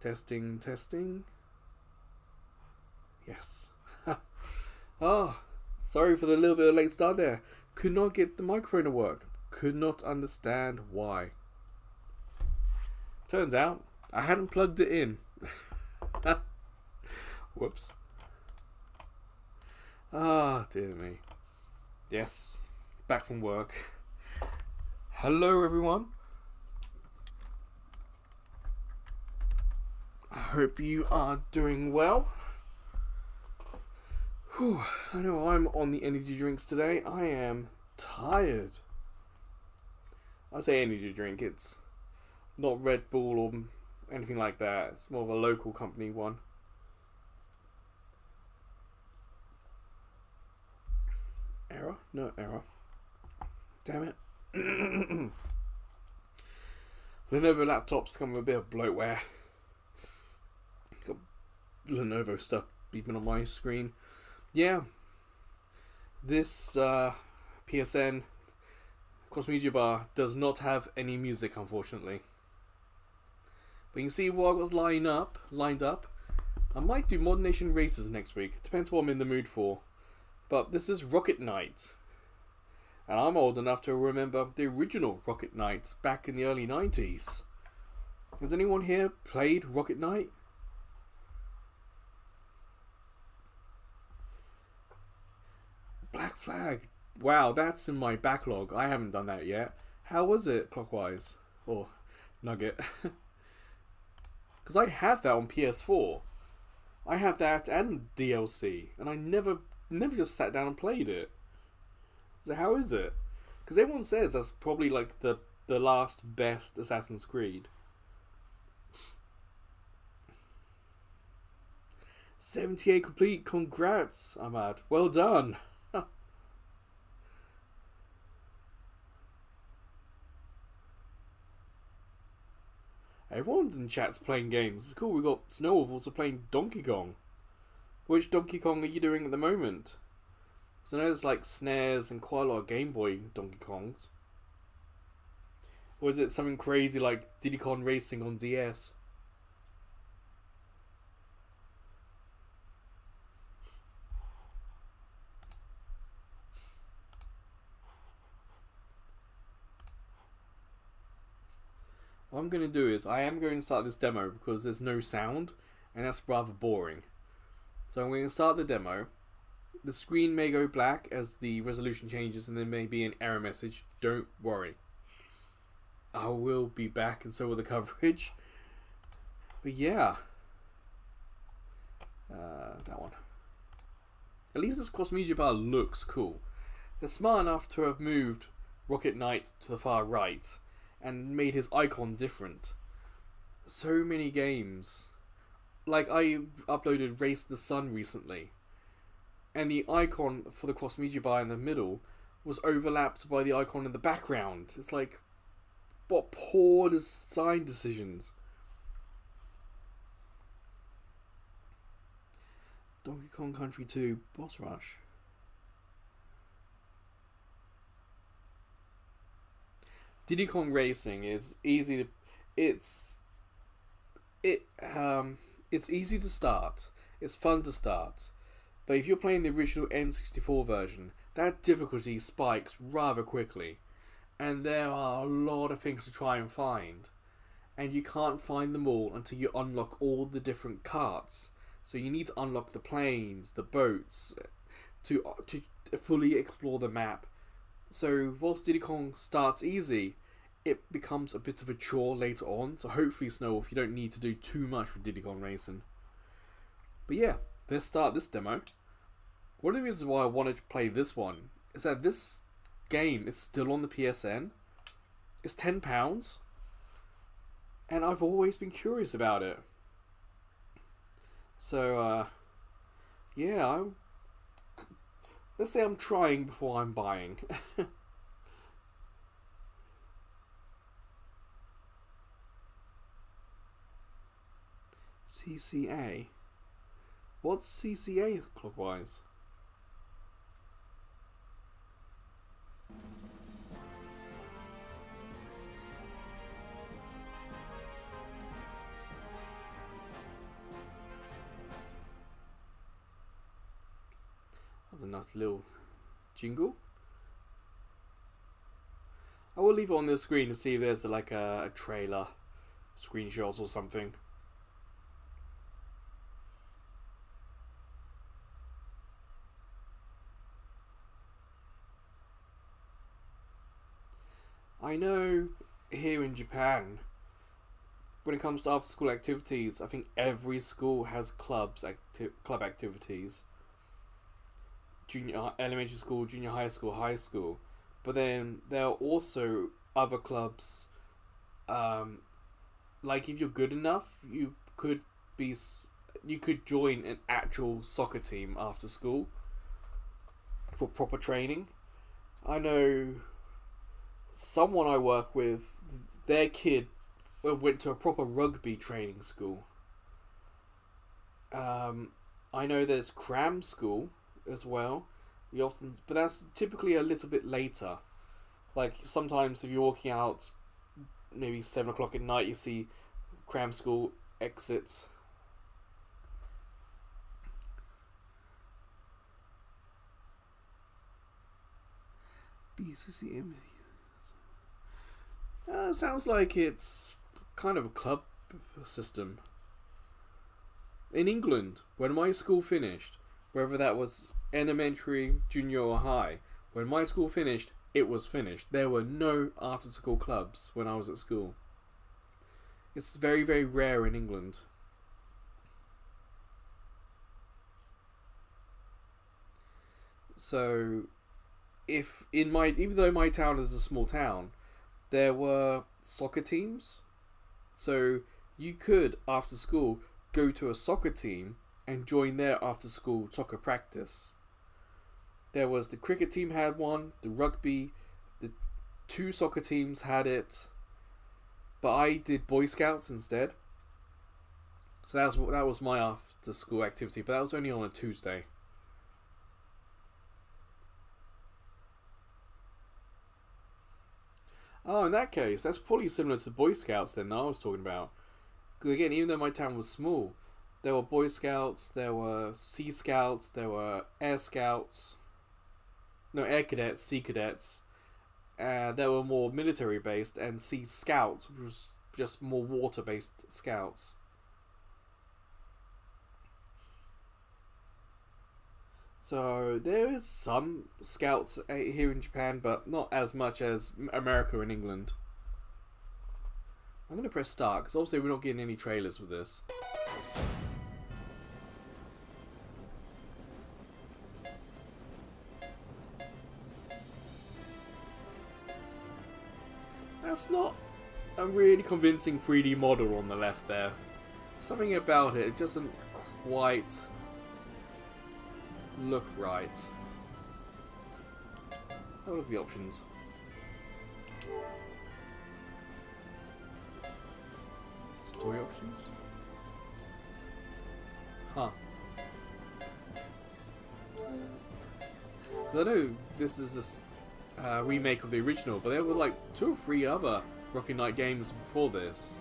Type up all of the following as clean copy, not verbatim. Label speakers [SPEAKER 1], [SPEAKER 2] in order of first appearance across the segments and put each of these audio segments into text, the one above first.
[SPEAKER 1] Testing, testing. Yes. Ah, sorry for the little bit of late start there. Could not get the microphone to work. Could not understand why. Turns out, I hadn't plugged it in. Whoops. Ah, dear me. Yes, back from work. Hello, everyone. I hope you are doing well. Whew, I know I'm on the energy drinks today. I am tired. I say energy drink, it's not Red Bull or anything like that. It's more of a local company one. Error? No error. Damn it. Lenovo laptops come with a bit of bloatware. Got Lenovo stuff beeping on my screen. Yeah. This PSN Cross Media Bar does not have any music, unfortunately. But you can see what I've got lined up. I might do Modern Nation Races next week. Depends what I'm in the mood for. But this is Rocket Knight. And I'm old enough to remember the original Rocket Knight back in the early 90s. Has anyone here played Rocket Knight? Black Flag. Wow, that's in my backlog. I haven't done that yet. How was it, Clockwise? Or Nugget? Because I have that on PS4. I have that and DLC. And I never just sat down and played it. So how is it? Because everyone says that's probably like the last best Assassin's Creed. 78 complete. Congrats, Ahmad. Well done. Everyone's in chat's playing games. It's cool. We got Snowwolf also playing Donkey Kong. Which Donkey Kong are you doing at the moment? So I know there's like SNES and quite a lot of Game Boy Donkey Kongs. Or is it something crazy like Diddy Kong Racing on DS? What I'm going to do is I am going to start this demo because there's no sound and that's rather boring. So I'm going to start the demo. The screen may go black as the resolution changes and there may be an error message. Don't worry. I will be back and so will the coverage. But yeah. That one. At least this cross media bar looks cool. They're smart enough to have moved Rocket Knight to the far right and made his icon different. So many games. Like I uploaded Race to the Sun recently. And the icon for the cross media bar in the middle was overlapped by the icon in the background. It's like, what poor design decisions. Donkey Kong Country 2 Boss Rush. Diddy Kong Racing is easy to... It's easy to start. It's fun to start. But if you're playing the original N64 version, that difficulty spikes rather quickly. And there are a lot of things to try and find. And you can't find them all until you unlock all the different carts. So you need to unlock the planes, the boats, to fully explore the map. So whilst Diddy Kong starts easy, it becomes a bit of a chore later on. So hopefully, Snowwolf, you don't need to do too much with Diddy Kong Racing. But yeah, let's start this demo. One of the reasons why I wanted to play this one is that this game is still on the PSN. It's £10. And I've always been curious about it. So, yeah, let's say I'm trying before I'm buying. CCA? What's CCA, Clockwise? nice little jingle. I will leave it on the screen to see if there's like a trailer, screenshots or something. I know here in Japan, when it comes to after school activities, I think every school has club activities. Junior elementary school, junior high school, high school. But then there are also other clubs. Like if you're good enough, be you could join an actual soccer team after school for proper training. I know someone I work with, their kid went to a proper rugby training school. I know there's cram school as well. But that's typically a little bit later. Like sometimes if you're walking out, maybe 7 o'clock at night, you see cram school exits. BCCM. Sounds like it's kind of a club system. In England, when my school finished, whether that was elementary, junior or high, when my school finished, it was finished. There were no after school clubs when I was at school. It's very, very rare in England. So even though my town is a small town, there were soccer teams. So you could, after school, go to a soccer team and join their after school soccer practice. There was the cricket team had one, the rugby, the 2 soccer teams had it, but I did Boy Scouts instead. So that was my after school activity, but that was only on a Tuesday. Oh, in that case, that's probably similar to the Boy Scouts then that I was talking about. Because again, even though my town was small, there were Boy Scouts, there were Sea Scouts, there were Air Scouts. No, Air Cadets, Sea Cadets. There were more military based, and Sea Scouts, which was just more water based scouts. So there is some scouts here in Japan, but not as much as America and England. I'm going to press start, because obviously we're not getting any trailers with this. That's not a really convincing 3D model on the left there. Something about it doesn't quite look right. Have a look at the options. Story options? Huh. I know this is a remake of the original, but there were like 2 or 3 other Rocky Knight games before this.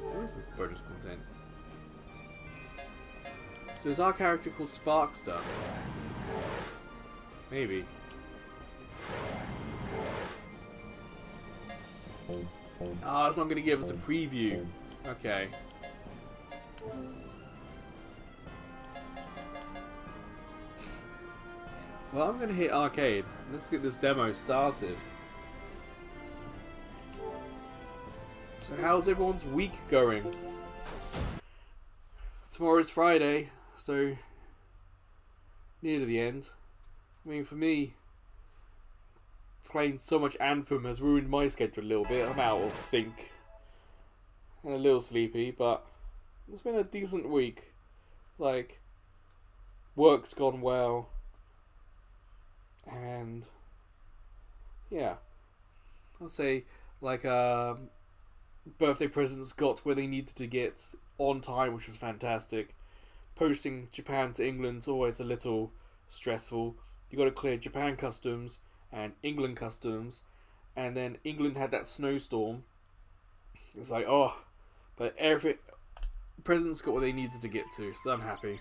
[SPEAKER 1] What is this bonus content? So is our character called Sparkster? Maybe. Ah, it's not going to give us a preview. Okay. Well, I'm going to hit arcade. Let's get this demo started. So how's everyone's week going? Tomorrow's Friday, so near to the end. I mean, for me, playing so much Anthem has ruined my schedule a little bit. I'm out of sync and a little sleepy, but it's been a decent week. Like, work's gone well, and yeah, I'll say like birthday presents got where they needed to get on time, which was fantastic. posting Japan to England's always a little stressful. You got to clear Japan customs and England customs, and then England had that snowstorm. It's like, oh, but presidents got what they needed to get to, so I'm happy.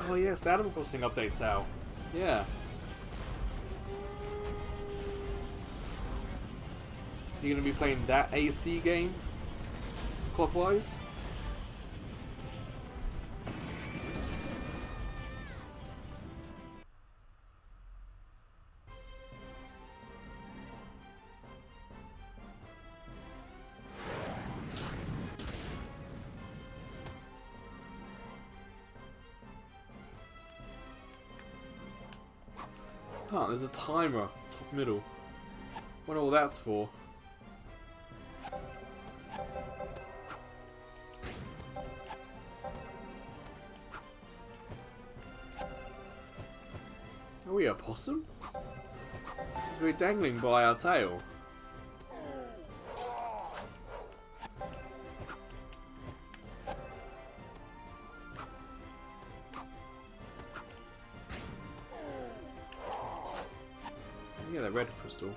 [SPEAKER 1] Oh yes, the Animal Crossing update's out. Yeah. You're going to be playing that AC game? Clockwise? Oh, there's a timer, top middle. Wonder what that's for. Are we a possum? We're dangling by our tail. Yeah, that red crystal.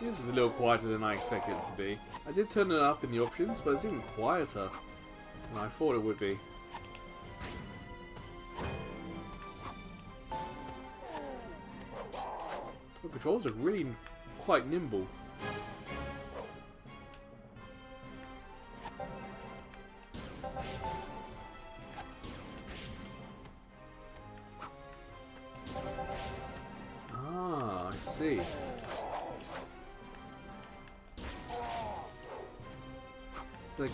[SPEAKER 1] This is a little quieter than I expected it to be. I did turn it up in the options, but it's even quieter than I thought it would be. The controls are really quite nimble. Ah, I see. It's like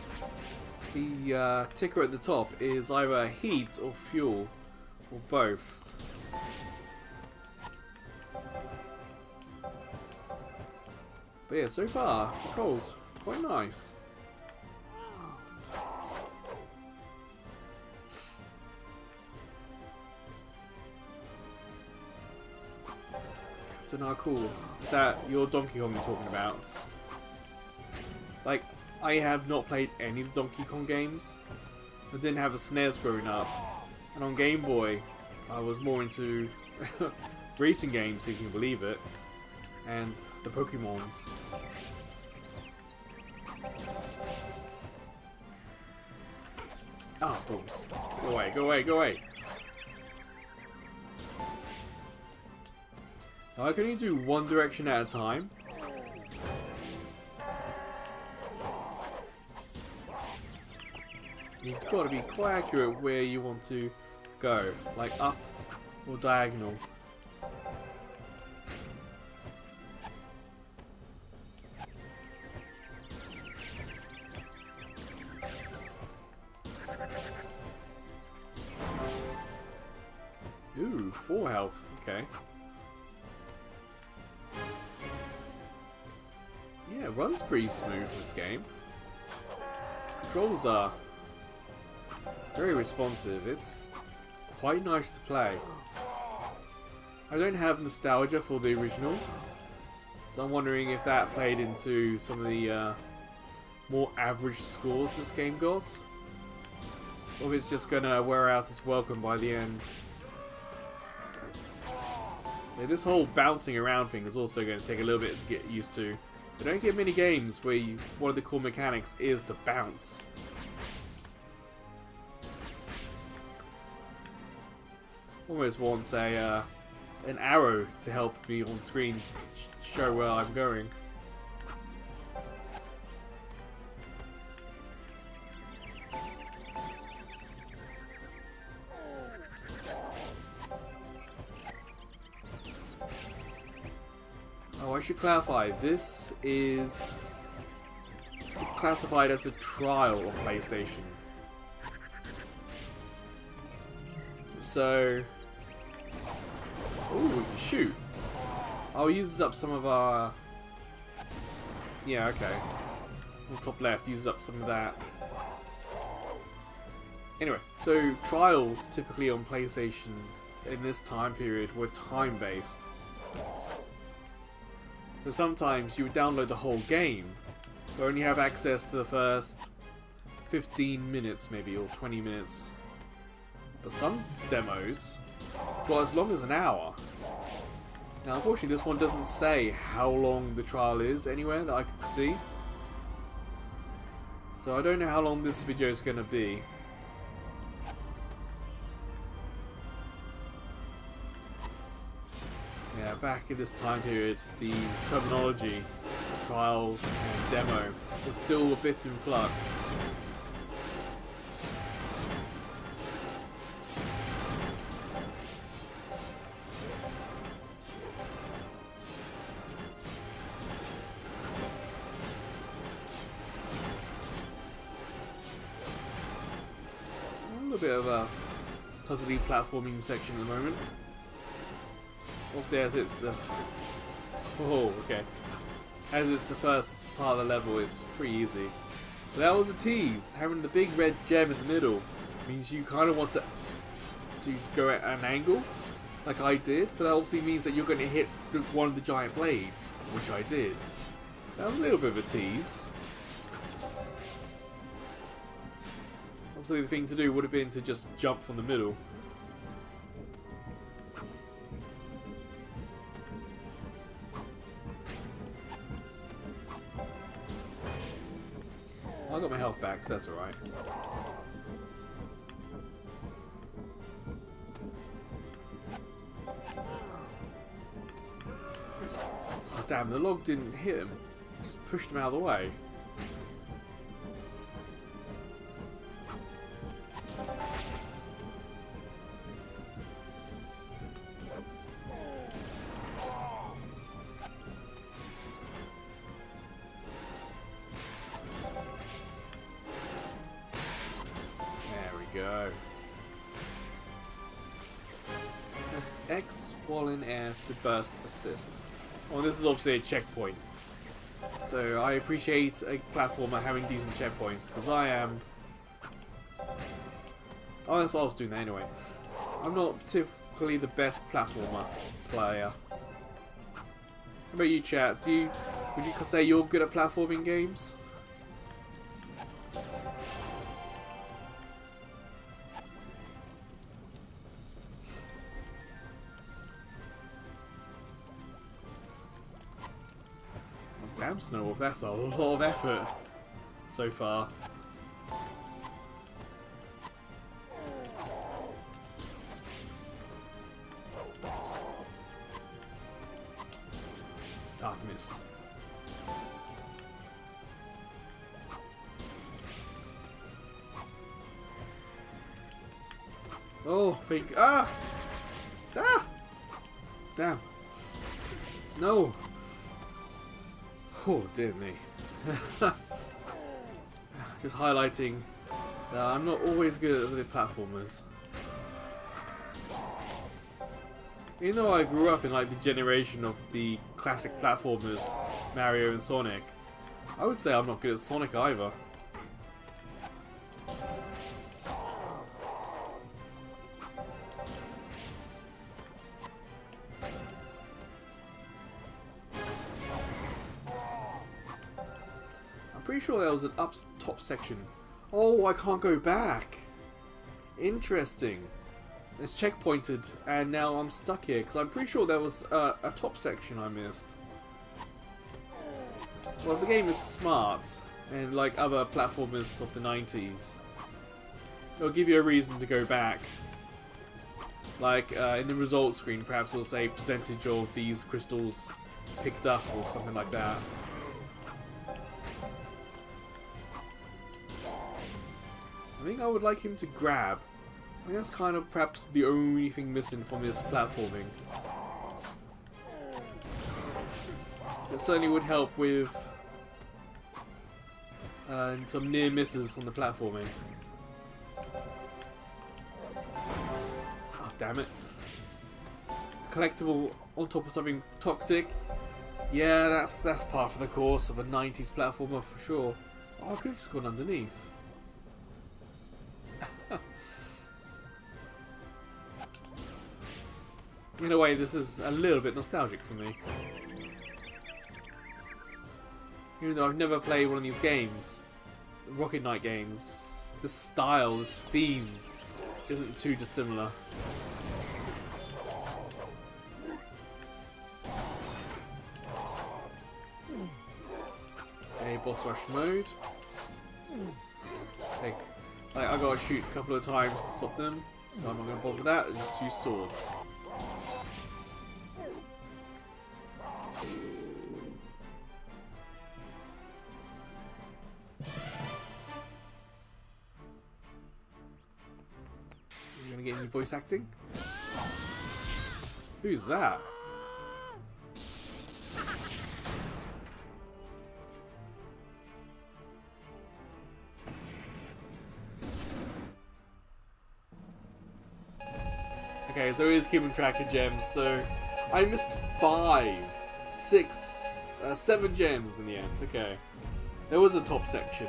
[SPEAKER 1] the ticker at the top is either heat or fuel, or both. But yeah, so far, controls quite nice. Captain Arkul, is that your Donkey Kong you're talking about? Like, I have not played any of the Donkey Kong games. I didn't have a SNES growing up. And on Game Boy, I was more into racing games, if you can believe it. And the Pokemons. Ah, oh, balls. Go away, go away, go away. Now I can only do one direction at a time. You've got to be quite accurate where you want to go, like up or diagonal. Ooh, 4 health, okay. Yeah, it runs pretty smooth, this game. Controls are very responsive. It's quite nice to play. I don't have nostalgia for the original, so I'm wondering if that played into some of the more average scores this game got, or if it's just gonna wear out its welcome by the end. Yeah, this whole bouncing around thing is also going to take a little bit to get used to. But don't get many games where one of the core mechanics is to bounce. Almost want an arrow to help me on screen show where I'm going. Oh, I should clarify, this is classified as a trial on PlayStation. So, ooh, shoot. I'll use up some of our... Yeah, okay. On the top left, uses up some of that. Anyway, so trials typically on PlayStation in this time period were time-based. So sometimes you would download the whole game, but only have access to the first 15 minutes maybe, or 20 minutes. But some demos got as long as an hour. Now unfortunately this one doesn't say how long the trial is anywhere that I can see. So I don't know how long this video is going to be. Yeah, back in this time period, the terminology, trial and demo, was still a bit in flux. A little bit of a puzzly platforming section at the moment. Obviously, as it's the... Oh, okay. As it's the first part of the level, it's pretty easy. But that was a tease. Having the big red gem in the middle means you kind of want to go at an angle, like I did. But that obviously means that you're going to hit one of the giant blades, which I did. That was a little bit of a tease. Obviously, the thing to do would have been to just jump from the middle. I got my health back, so that's alright. Oh, damn, the log didn't hit him. Just pushed him out of the way. Go. Press X while in air to burst assist. Well, this is obviously a checkpoint. So I appreciate a platformer having decent checkpoints, because I am... Oh, that's what I was doing there anyway. I'm not typically the best platformer player. How about you, chat? Would you say you're good at platforming games? Damn, Snowwolf, that's a lot of effort so far. Ah, missed. Oh, fake. Ah! Ah! Damn. No! Oh, dear me. Just highlighting that I'm not always good at the platformers. Even though I grew up in like the generation of the classic platformers, Mario and Sonic, I would say I'm not good at Sonic either. Pretty sure there was an top section. Oh, I can't go back. Interesting. It's checkpointed, and now I'm stuck here because I'm pretty sure there was a top section I missed. Well, the game is smart, and like other platformers of the 90s, it'll give you a reason to go back. Like in the results screen, perhaps it'll say percentage of these crystals picked up or something like that. I think I would like him to grab. I think that's kind of perhaps the only thing missing from this platforming. It certainly would help with some near misses on the platforming. Oh, damn it. Collectible on top of something toxic. Yeah, that's part of the course of a 90s platformer for sure. Oh, I could have just gone underneath. In a way, this is a little bit nostalgic for me. Even though I've never played one of these games, the Rocket Knight games, the style, this theme, isn't too dissimilar. Okay, boss rush mode. Okay, I gotta shoot a couple of times to stop them, so I'm not gonna bother with that. I'll just use swords. You gonna get any voice acting? Who's that? Okay, so it is keeping track of gems, so I missed 7 gems in the end. Okay. There was a top section.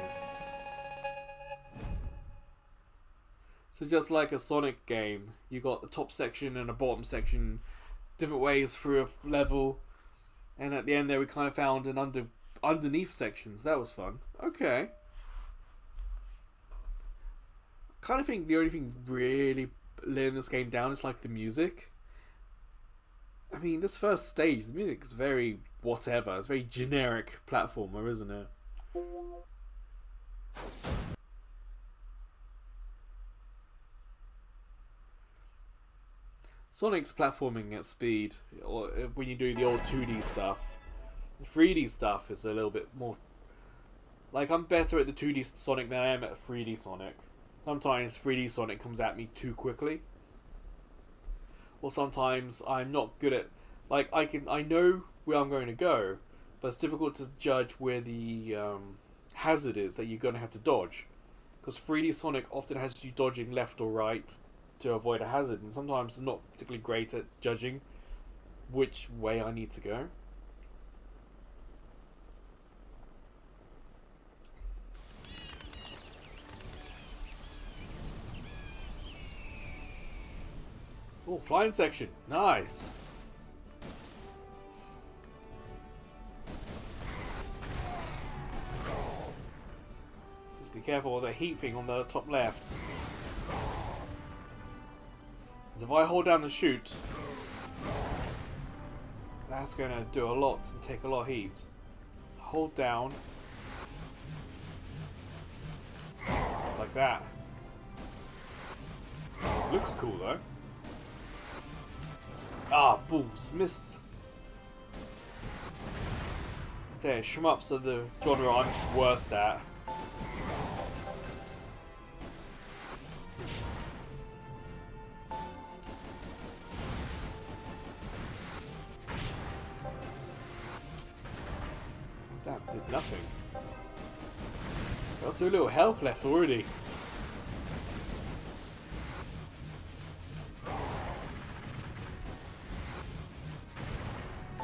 [SPEAKER 1] So just like a Sonic game, you got a top section and a bottom section, different ways through a level, and at the end there we kind of found an underneath sections. That was fun. Okay. I kind of think the only thing really laying this game down is like the music. I mean, this first stage, the music is very whatever. It's very generic platformer, isn't it? Sonic's platforming at speed, or when you do the old 2D stuff. The 3D stuff is a little bit more... Like, I'm better at the 2D Sonic than I am at 3D Sonic. Sometimes 3D Sonic comes at me too quickly. Or sometimes I'm not good at... Like, I know where I'm going to go, but it's difficult to judge where the hazard is that you're going to have to dodge. Because 3D Sonic often has you dodging left or right to avoid a hazard, and sometimes it's not particularly great at judging which way I need to go. Oh, flying section. Nice. Just be careful with the heat thing on the top left. Because if I hold down the chute, that's going to do a lot and take a lot of heat. Hold down. Like that. Looks cool though. Ah, booms, missed. There, shmups are the genre I'm worst at. That did nothing. Got so little health left already.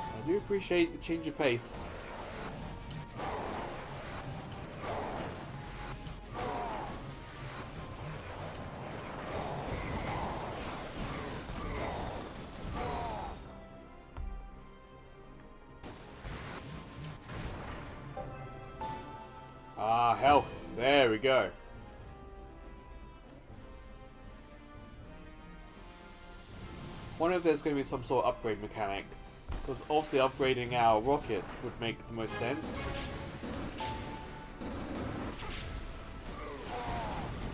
[SPEAKER 1] I do appreciate the change of pace. Ah, health. There we go. Wonder if there's going to be some sort of upgrade mechanic. Because obviously upgrading our rocket would make the most sense.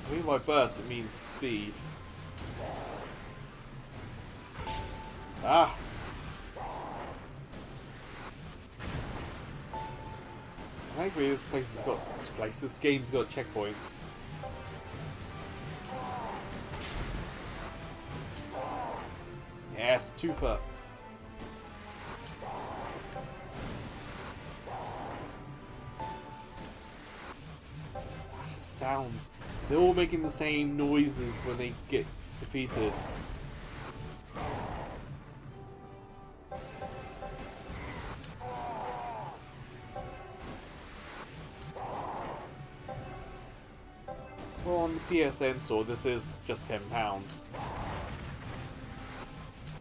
[SPEAKER 1] I mean by burst it means speed. Ah! Thankfully this game's got checkpoints. Yes, twofer. Sounds. They're all making the same noises when they get defeated. Well, on the PSN store, this is just £10. It's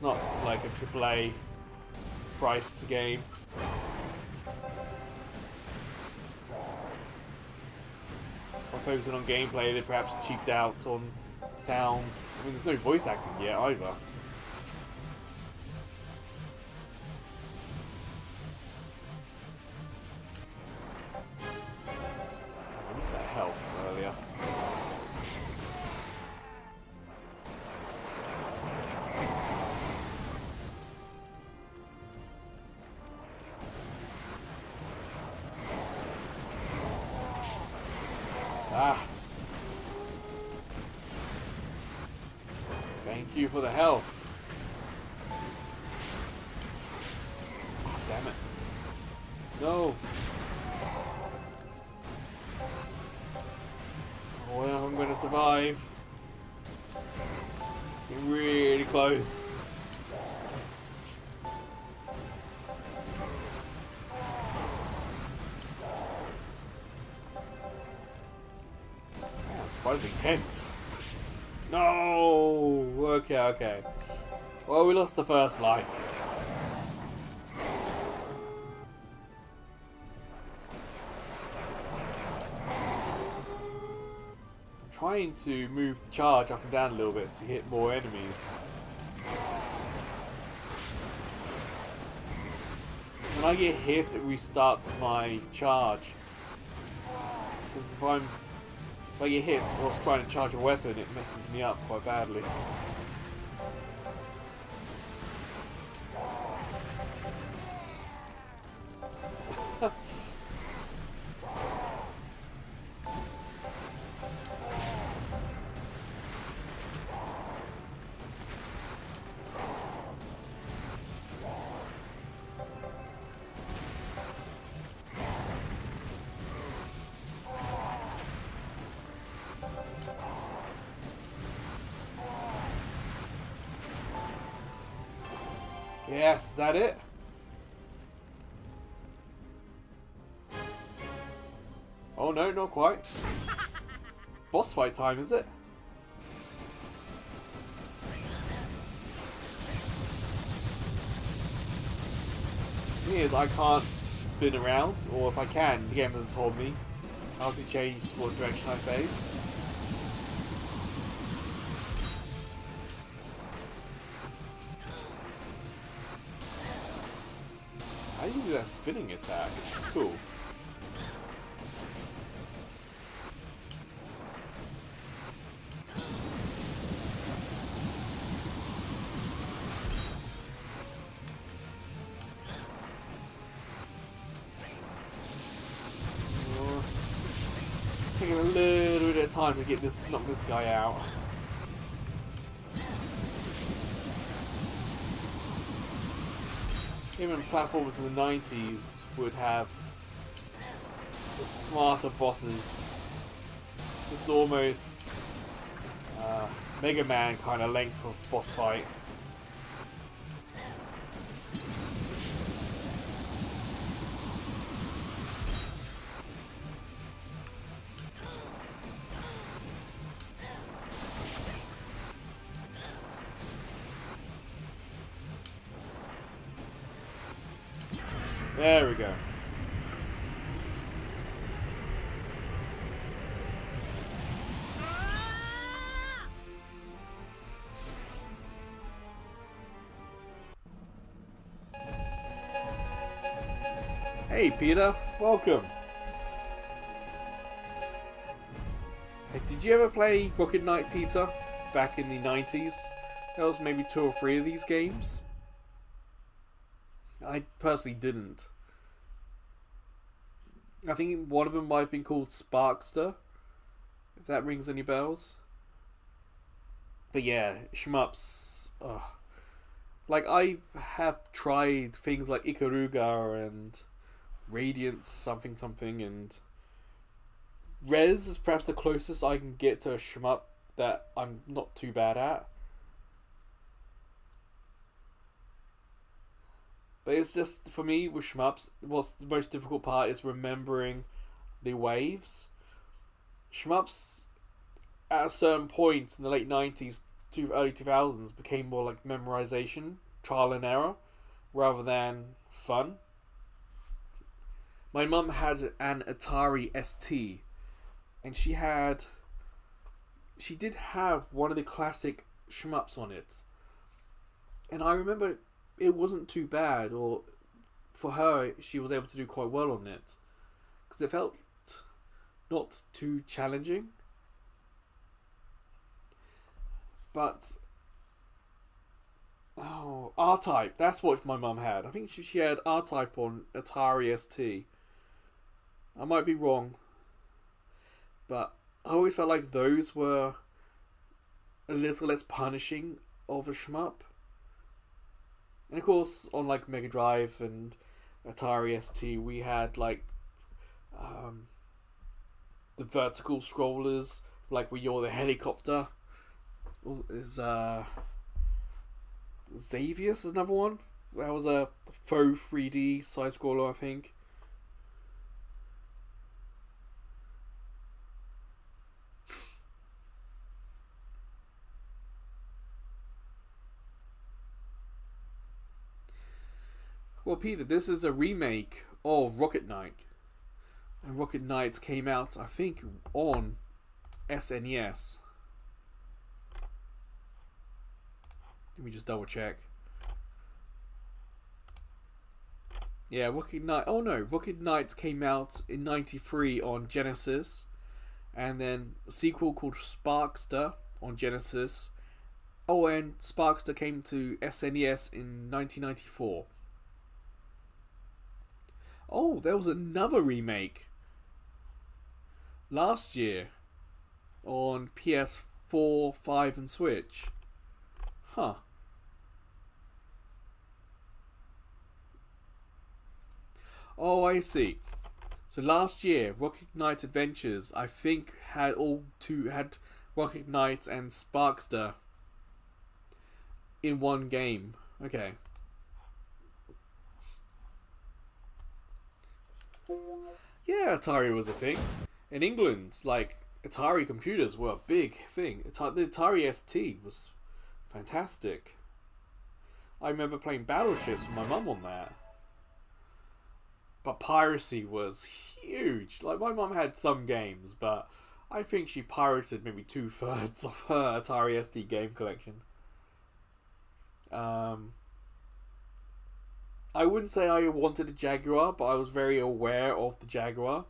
[SPEAKER 1] not like a AAA priced game. By focusing on gameplay, they perhaps cheaped out on sounds. I mean, there's no voice acting yet either. I missed that health earlier. Ah. Thank you for the health. Oh, damn it. No. Well, I'm gonna survive. Getting really close. Surprisingly tense. No! Okay, okay. Well, we lost the first life. I'm trying to move the charge up and down a little bit to hit more enemies. When I get hit, it restarts my charge. So if I get hit whilst trying to charge a weapon, it messes me up quite badly. Yes, is that it? Oh no, not quite. Boss fight time, is it? The thing is, I can't spin around, or if I can, the game hasn't told me how to change what direction I face. How do you do that spinning attack? It's cool. Taking a little bit of time to knock this guy out. Even platformers in the 90s would have smarter bosses. This is almost Mega Man kind of length of boss fight. There we go. Hey Peter, welcome. Hey, did you ever play Rocket Knight, Peter? Back in the 90s? There was maybe 2 or 3 of these games. I personally didn't. I think one of them might have been called Sparkster, if that rings any bells. But yeah, shmups. Like, I have tried things like Ikaruga and Radiance something something, and Rez is perhaps the closest I can get to a shmup that I'm not too bad at. But it's just, for me, with shmups, what's the most difficult part is remembering the waves. Shmups, at a certain point in the late 90s to early 2000s became more like memorization, trial and error, rather than fun. My mum had an Atari ST, and she did have one of the classic shmups on it. And I remember it wasn't too bad, or for her, she was able to do quite well on it. Because it felt not too challenging. But, oh, R-Type, that's what my mum had. I think she had R-Type on Atari ST. I might be wrong. But I always felt like those were a little less punishing of a shmup. And of course, on like Mega Drive and Atari ST, we had like the vertical scrollers, like where you're the helicopter. Is Xavius is another one. That was a faux 3D side scroller, I think. Well, Peter, this is a remake of Rocket Knight. And Rocket Knight came out, I think, on SNES. Let me just double check. Yeah, Rocket Knight. Oh no, Rocket Knight came out in '93 on Genesis. And then a sequel called Sparkster on Genesis. Oh, and Sparkster came to SNES in 1994. Oh, there was another remake last year on PS4, 5 and Switch. Huh. Oh, I see. So last year, Rocket Knight Adventures, I think, had Rocket Knight and Sparkster in one game. Okay. Yeah, Atari was a thing. In England, like, Atari computers were a big thing. The Atari ST was fantastic. I remember playing Battleships with my mum on that. But piracy was huge. Like, my mum had some games, but I think she pirated maybe 2/3 of her Atari ST game collection. I wouldn't say I wanted a Jaguar, but I was very aware of the Jaguar.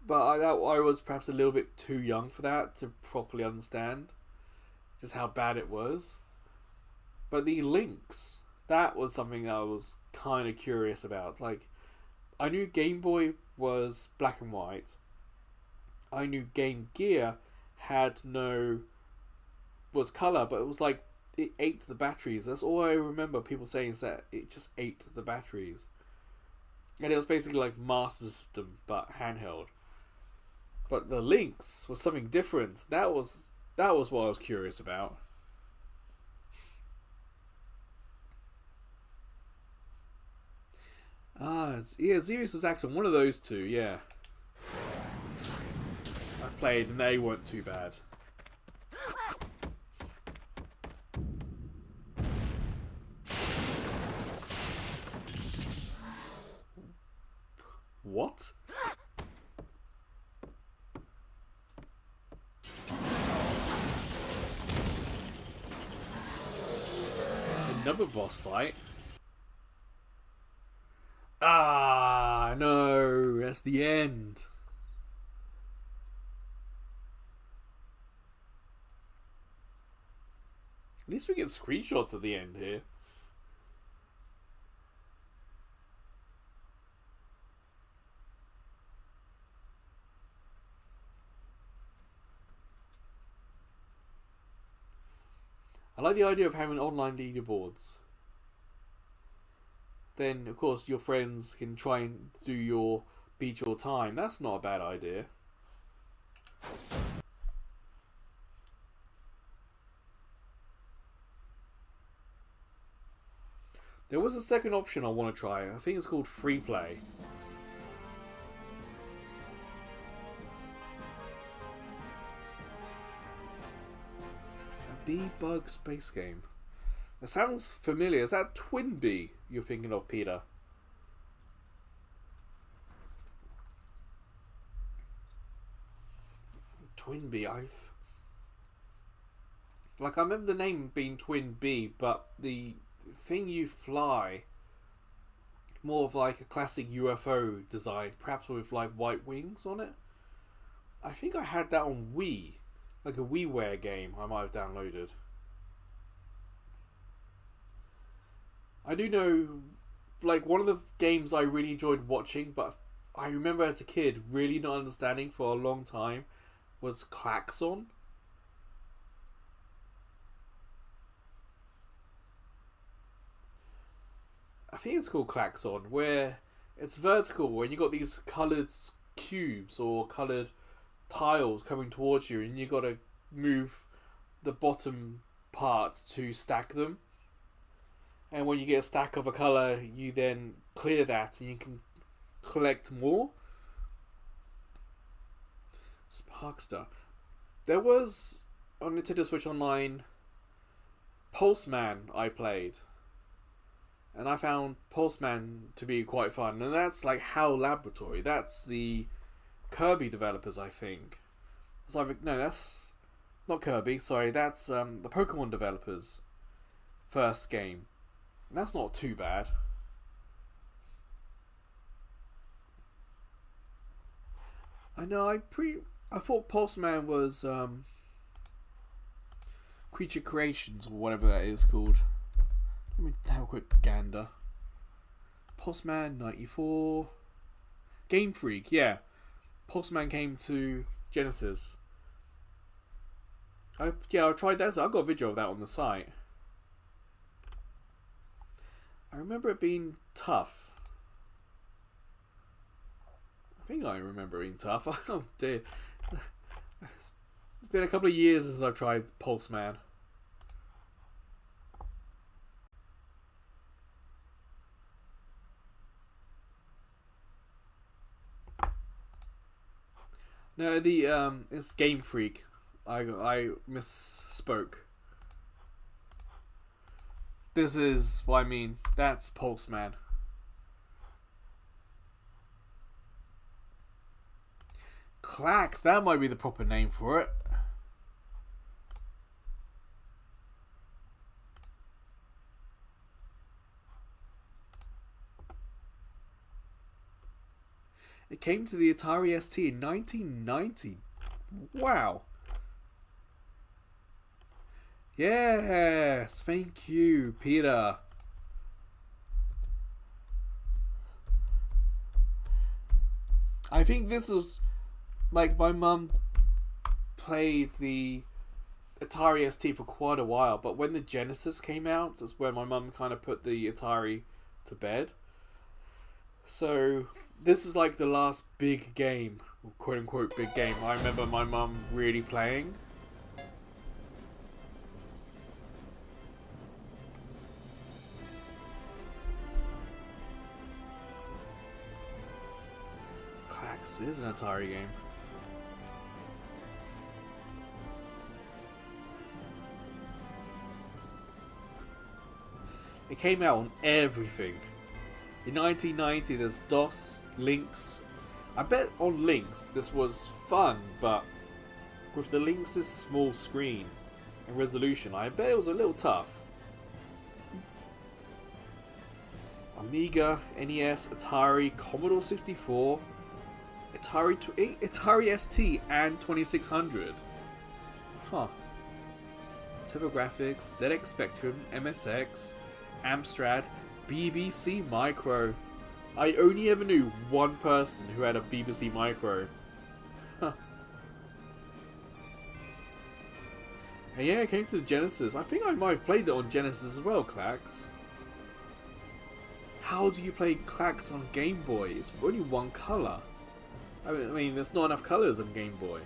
[SPEAKER 1] But I was perhaps a little bit too young for that to properly understand just how bad it was. But the Lynx, that was something that I was kind of curious about. Like, I knew Game Boy was black and white. I knew Game Gear was color, but it was like it ate the batteries. That's all I remember people saying, is that it just ate the batteries. And it was basically like Master System, but handheld. But the Lynx was something different. That was what I was curious about. Yeah, Xevious was actually one of those two, yeah. I played and they weren't too bad. What? Another boss fight? Ah, no, that's the end. At least we get screenshots at the end here. I like the idea of having online leaderboards. Then, of course, your friends can try and beat your time. That's not a bad idea. There was a second option I want to try. I think it's called Free Play. Bee Bug Space Game. That sounds familiar. Is that Twinbee you're thinking of, Peter? Twinbee, I remember the name being Twinbee, but the thing you fly, more of like a classic UFO design, perhaps with like white wings on it. I think I had that on Wii, like a WiiWare game I might have downloaded. I do know, like, one of the games I really enjoyed watching, but I remember as a kid really not understanding for a long time, was Klaxon. I think it's called Klaxon, where it's vertical and you got these coloured cubes or coloured tiles coming towards you, and you got to move the bottom parts to stack them. And when you get a stack of a colour, you then clear that and you can collect more. Sparkster. There was, on Nintendo Switch Online, Pulseman I played. And I found Pulseman to be quite fun. And that's like HAL Laboratory. That's the Kirby developers, I think. No, that's not Kirby. Sorry, that's the Pokemon developers' first game. And that's not too bad. I know. I thought Pulseman was Creature Creations or whatever that is called. Let me have a quick gander. Pulseman 94. Game Freak, yeah. Pulseman came to Genesis. I tried that. I've got a video of that on the site. I remember it being tough. I think I remember it being tough. Oh dear. It's been a couple of years since I've tried Pulseman. No, it's Game Freak. I misspoke. This is what I mean. That's Pulseman. Klax, that might be the proper name for it. It came to the Atari ST in 1990. Wow. Yes, thank you, Peter. I think this was like my mum played the Atari ST for quite a while, but when the Genesis came out, that's when my mum kind of put the Atari to bed. So this is like the last big game, quote unquote big game, I remember my mum really playing. Klax is an Atari game. It came out on everything. In 1990, there's DOS, Lynx. I bet on Lynx this was fun, but with the Lynx's small screen and resolution, I bet it was a little tough. Amiga, NES, Atari, Commodore 64, Atari ST, and 2600. Huh. TurboGrafx, ZX Spectrum, MSX, Amstrad, BBC Micro. I only ever knew one person who had a BBC Micro. Huh. And yeah, it came to the Genesis. I think I might have played it on Genesis as well, Klax. How do you play Klax on Game Boy? It's only one colour. I mean, there's not enough colours on Game Boy.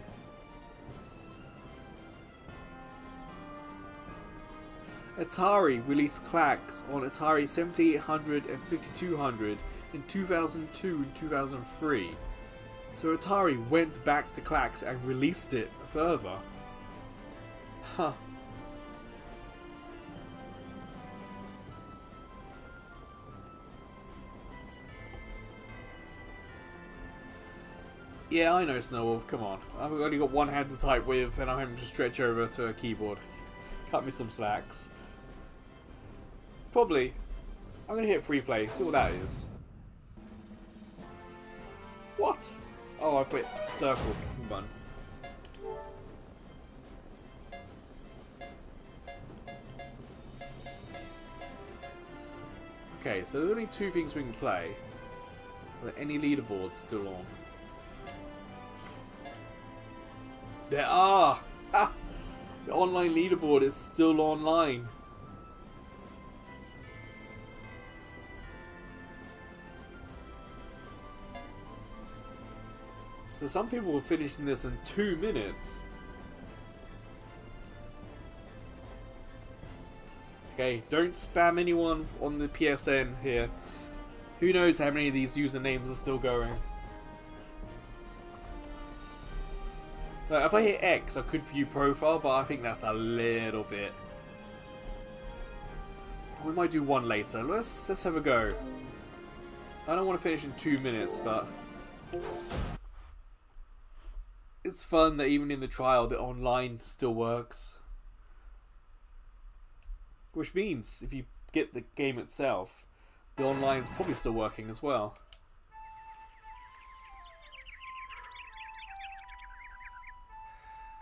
[SPEAKER 1] Atari released Klax on Atari 7800 and 5200 in 2002 and 2003. So Atari went back to Klax and released it further. Huh. Yeah, I know, Snowwolf, come on. I've only got one hand to type with, and I'm having to stretch over to a keyboard. Cut me some slacks. Probably. I'm going to hit free play, see what that is. What? Oh, I put circle. Button. Okay, so there's only two things we can play. Are there any leaderboards still on? There are! Ha! The online leaderboard is still online. So some people were finishing this in 2 minutes. Okay, don't spam anyone on the PSN here. Who knows how many of these usernames are still going. If I hit X, I could view profile, but I think that's a little bit. We might do one later. Let's have a go. I don't want to finish in 2 minutes, but it's fun that even in the trial, the online still works. Which means if you get the game itself, the online's probably still working as well.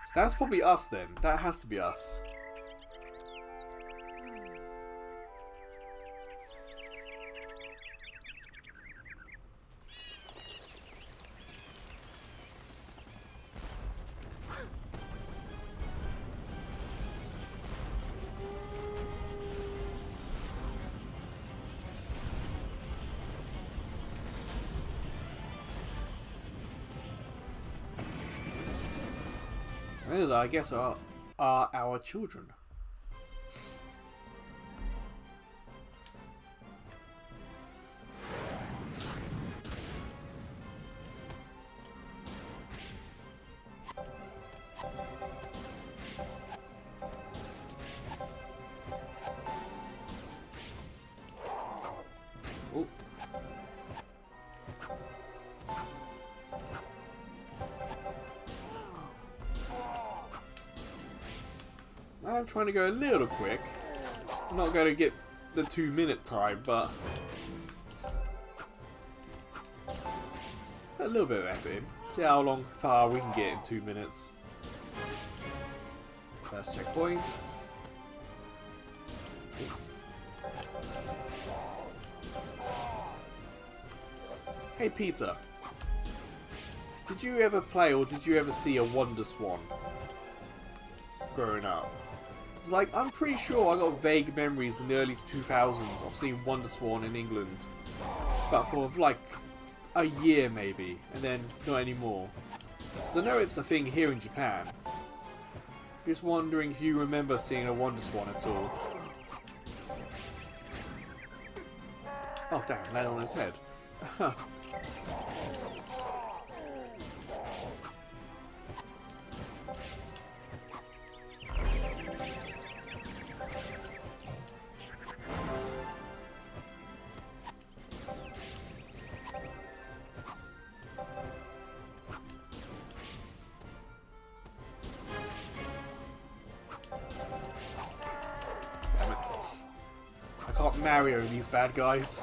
[SPEAKER 1] So that's probably us then. That has to be us. Those, I guess, are our children. Oh. I'm trying to go a little quick. I'm not going to get the 2 minute time, but a little bit of effort in. See how far we can get in 2 minutes. First checkpoint. Hey Peter, did you ever play or did you ever see a Wonder Swan growing up? It's like, I'm pretty sure I got vague memories in the early 2000s of seeing Wonder Swan in England, but for like a year maybe, and then not anymore. Because I know it's a thing here in Japan. Just wondering if you remember seeing a Wonder Swan at all. Oh damn, landed on his head. I can't Mario these bad guys.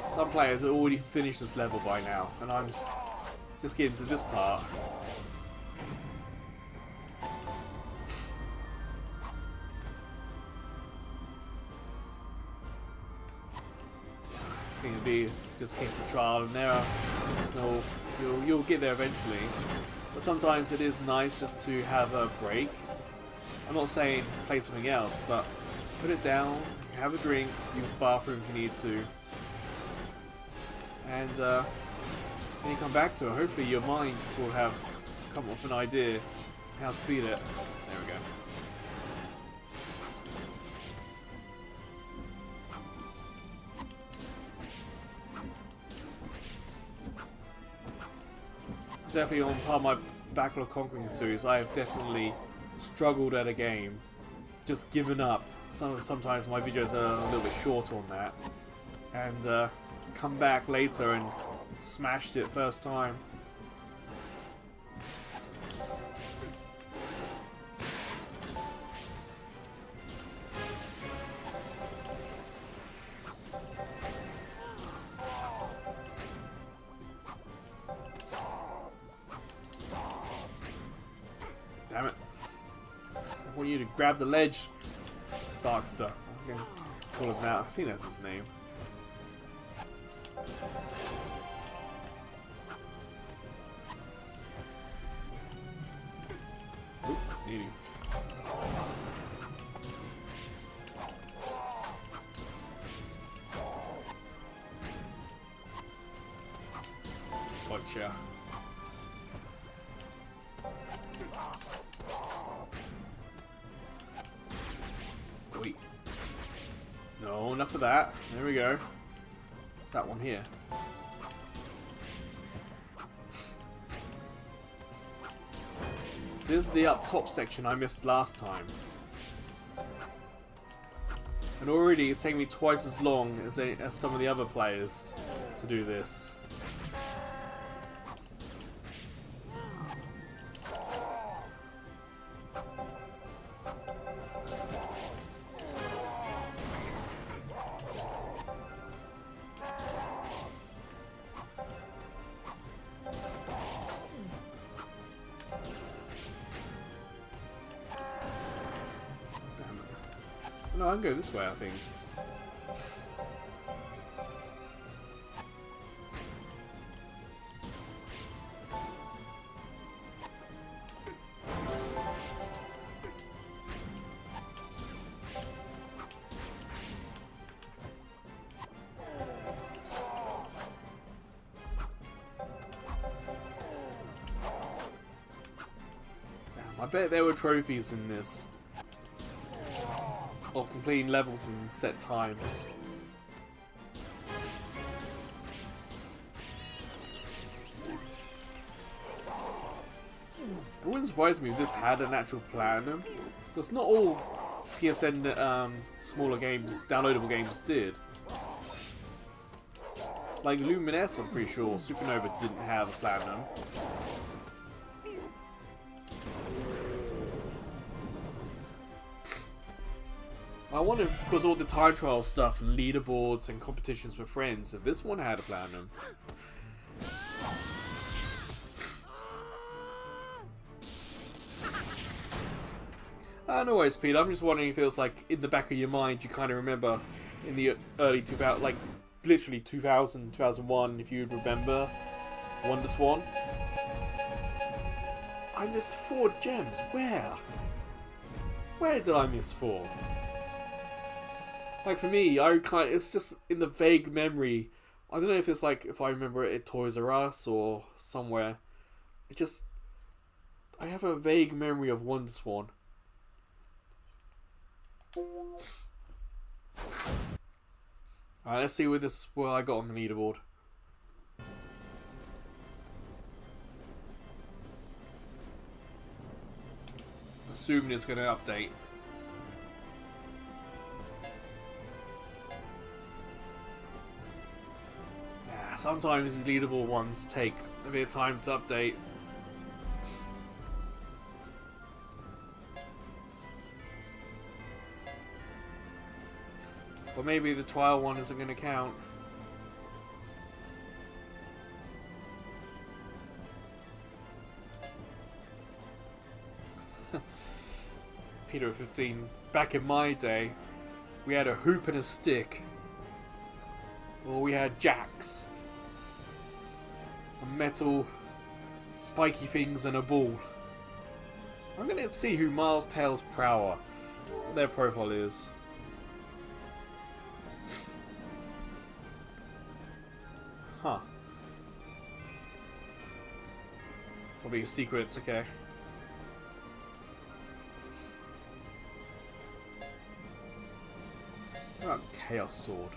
[SPEAKER 1] Some players have already finished this level by now, and I'm just getting to this part. I think it'll be just a case of trial and error. There's no, you'll get there eventually. but sometimes it is nice just to have a break. I'm not saying play something else, but put it down, have a drink, use the bathroom if you need to, and then you come back to it. Hopefully your mind will have come up with an idea how to beat it. There we go. Definitely on part of my Backlog Conquering series, I have definitely struggled at a game, just given up. Sometimes my videos are a little bit short on that, and come back later and smashed it first time. Damn it. I want you to grab the ledge, Sparkster. I'm going to call him that. I think that's his name. Oop, need him. Gotcha. Wait. No, enough of that. There we go. That one here. This is the up top section I missed last time. And already it's taking me twice as long as some of the other players to do this. No, I can go this way, I think. Damn, I bet there were trophies in this. Of completing levels in set times. It wouldn't surprise me if this had an actual platinum, because not all PSN smaller games, downloadable games did. Like Lumines, I'm pretty sure Supernova didn't have a platinum. I wonder, because all the time trial stuff and leaderboards and competitions with friends, if this one had a platinum. No worries, Pete. I'm just wondering if it was like in the back of your mind you kind of remember in the early 2000, like literally 2000, 2001, if you remember WonderSwan. I missed 4 gems. Where? Where did I miss 4? Like for me, it's just in the vague memory. I don't know if it's like if I remember it at Toys R Us or somewhere. I have a vague memory of WonderSwan. Alright, let's see what I got on the leaderboard. Assuming it's going to update. Sometimes the leaderboard ones take a bit of time to update. But maybe the trial one isn't going to count. Peter 15. Back in my day, we had a hoop and a stick. Or we had jacks. Some metal spiky things and a ball. I'm gonna see who Miles Tails Prower, their profile is. Huh. Probably a secret, okay. What about Chaos Sword?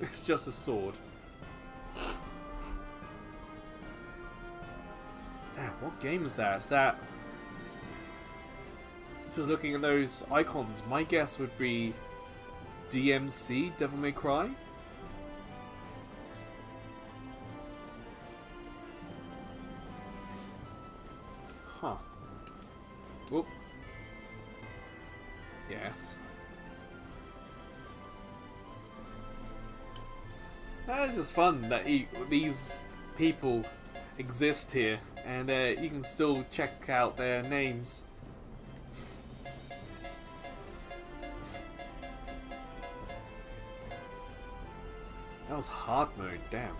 [SPEAKER 1] It's just a sword. Damn, what game is that? Is that... Just looking at those icons, my guess would be DMC, Devil May Cry? Huh. Whoop. Yes. It's just fun that these people exist here, and you can still check out their names. That was hard mode, damn.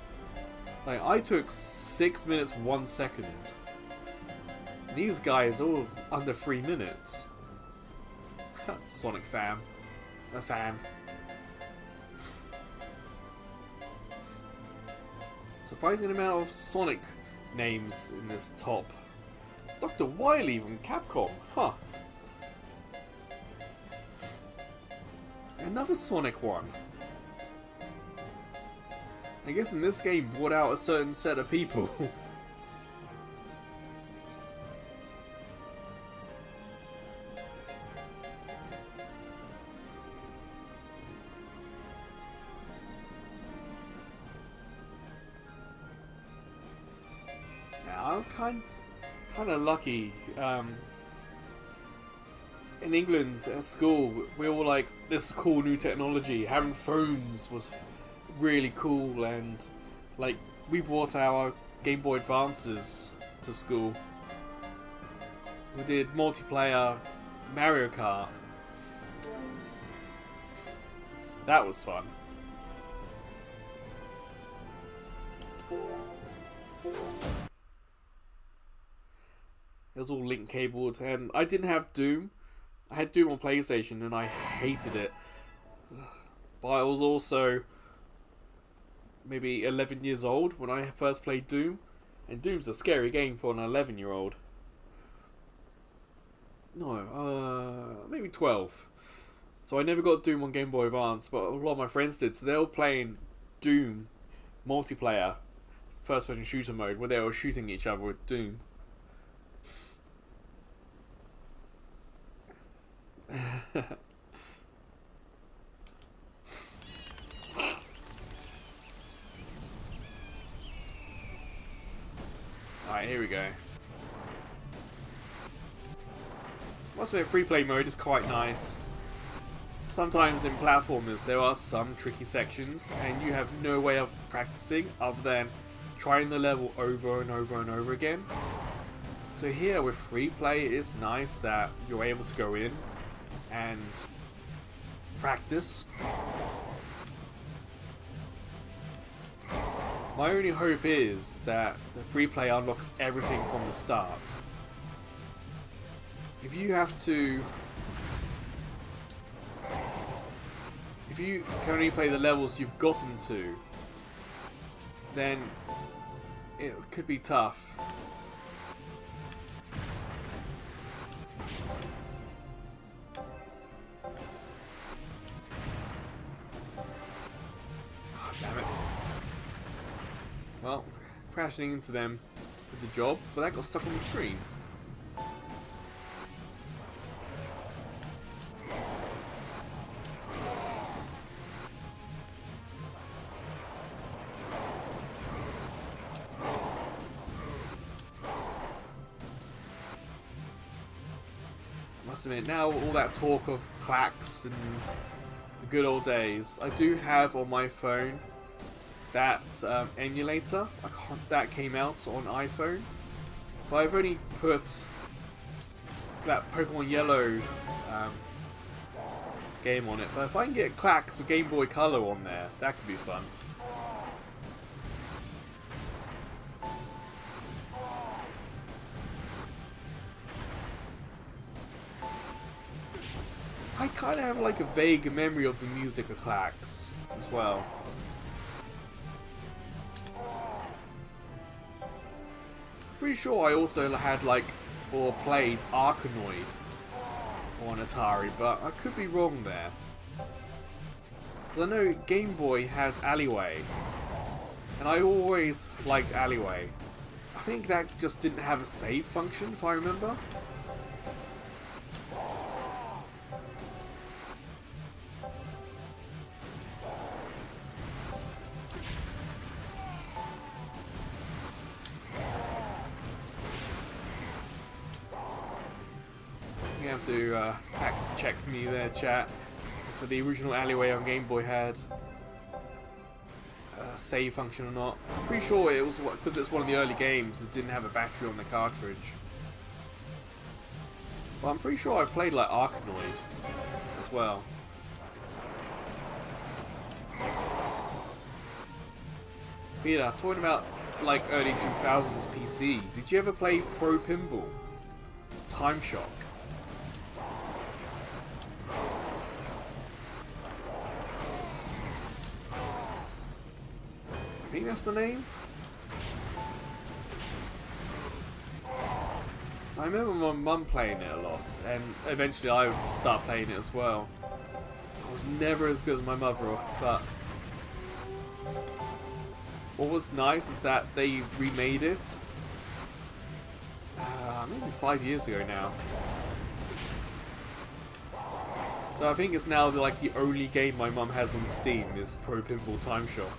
[SPEAKER 1] Like, I took 6 minutes 1 second. These guys all under 3 minutes. Sonic fan. A fan. Surprising amount of Sonic names in this top. Dr. Wily from Capcom, huh? Another Sonic one. I guess in this game brought out a certain set of people. I'm kind of lucky. In England at school, we were all like, "This is cool new technology." Having phones was really cool, and like we brought our Game Boy Advances to school. We did multiplayer Mario Kart. That was fun. It was all link cabled, and I didn't have Doom. I had Doom on PlayStation, and I hated it. But I was also maybe 11 years old when I first played Doom, and Doom's a scary game for an 11-year-old. No, maybe 12. So I never got Doom on Game Boy Advance, but a lot of my friends did. So they were playing Doom multiplayer, first-person shooter mode, where they were shooting each other with Doom. Alright, here we go. Must admit, free play mode is quite nice. Sometimes in platformers there are some tricky sections and you have no way of practicing other than trying the level over and over and over again. So here with free play, it is nice that you're able to go in and practice. My only hope is that the free play unlocks everything from the start. If you can only play the levels you've gotten to, then it could be tough. Damn it. Well, crashing into them did the job, but that got stuck on the screen. I must admit, now all that talk of clacks and the good old days, I do have on my phone that emulator. That came out on iPhone, but I've only put that Pokemon Yellow game on it. But if I can get clacks with Game Boy Color on there, that could be fun. kind of have like a vague memory of the music of Klax as well. Pretty sure I also had like, or played Arkanoid on Atari, but I could be wrong there. Because I know Game Boy has Alleyway, and I always liked Alleyway. I think that just didn't have a save function, if I remember. You have to fact check me there, chat. For the original Alleyway on Game Boy had a save function or not. I'm pretty sure it was, because it's one of the early games, it didn't have a battery on the cartridge. But I'm pretty sure I played like Arkanoid as well. Peter, talking about like early 2000s PC, did you ever play Pro Pinball? Time Shock? I think that's the name? I remember my mum playing it a lot, and eventually I would start playing it as well. I was never as good as my mother, but what was nice is that they remade it maybe 5 years ago now. So I think it's now like the only game my mum has on Steam is Pro Pinball Time Shock.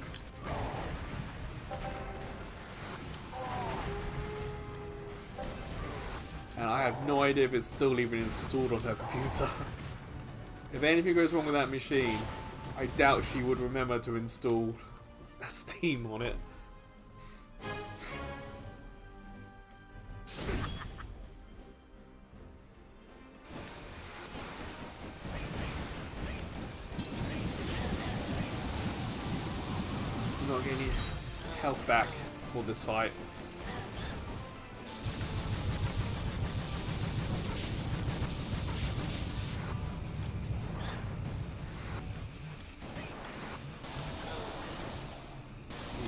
[SPEAKER 1] And I have no idea if it's still even installed on her computer. If anything goes wrong with that machine, I doubt she would remember to install Steam on it. Not getting any health back for this fight.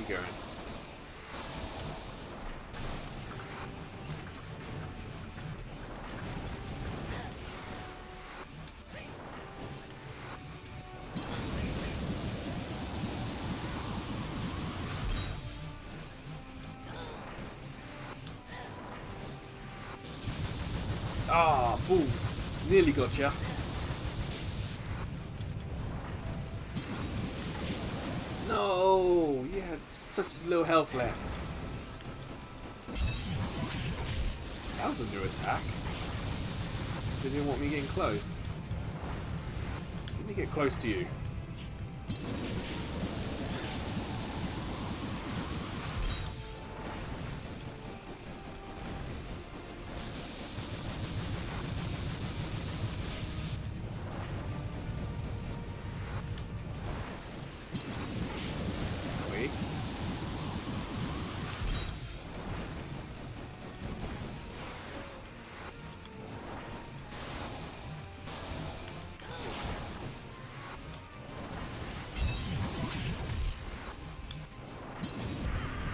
[SPEAKER 1] Going. Ah, balls. Nearly gotcha. No, you had such little health left. That was a new attack. They didn't want me getting close. Let me get close to you.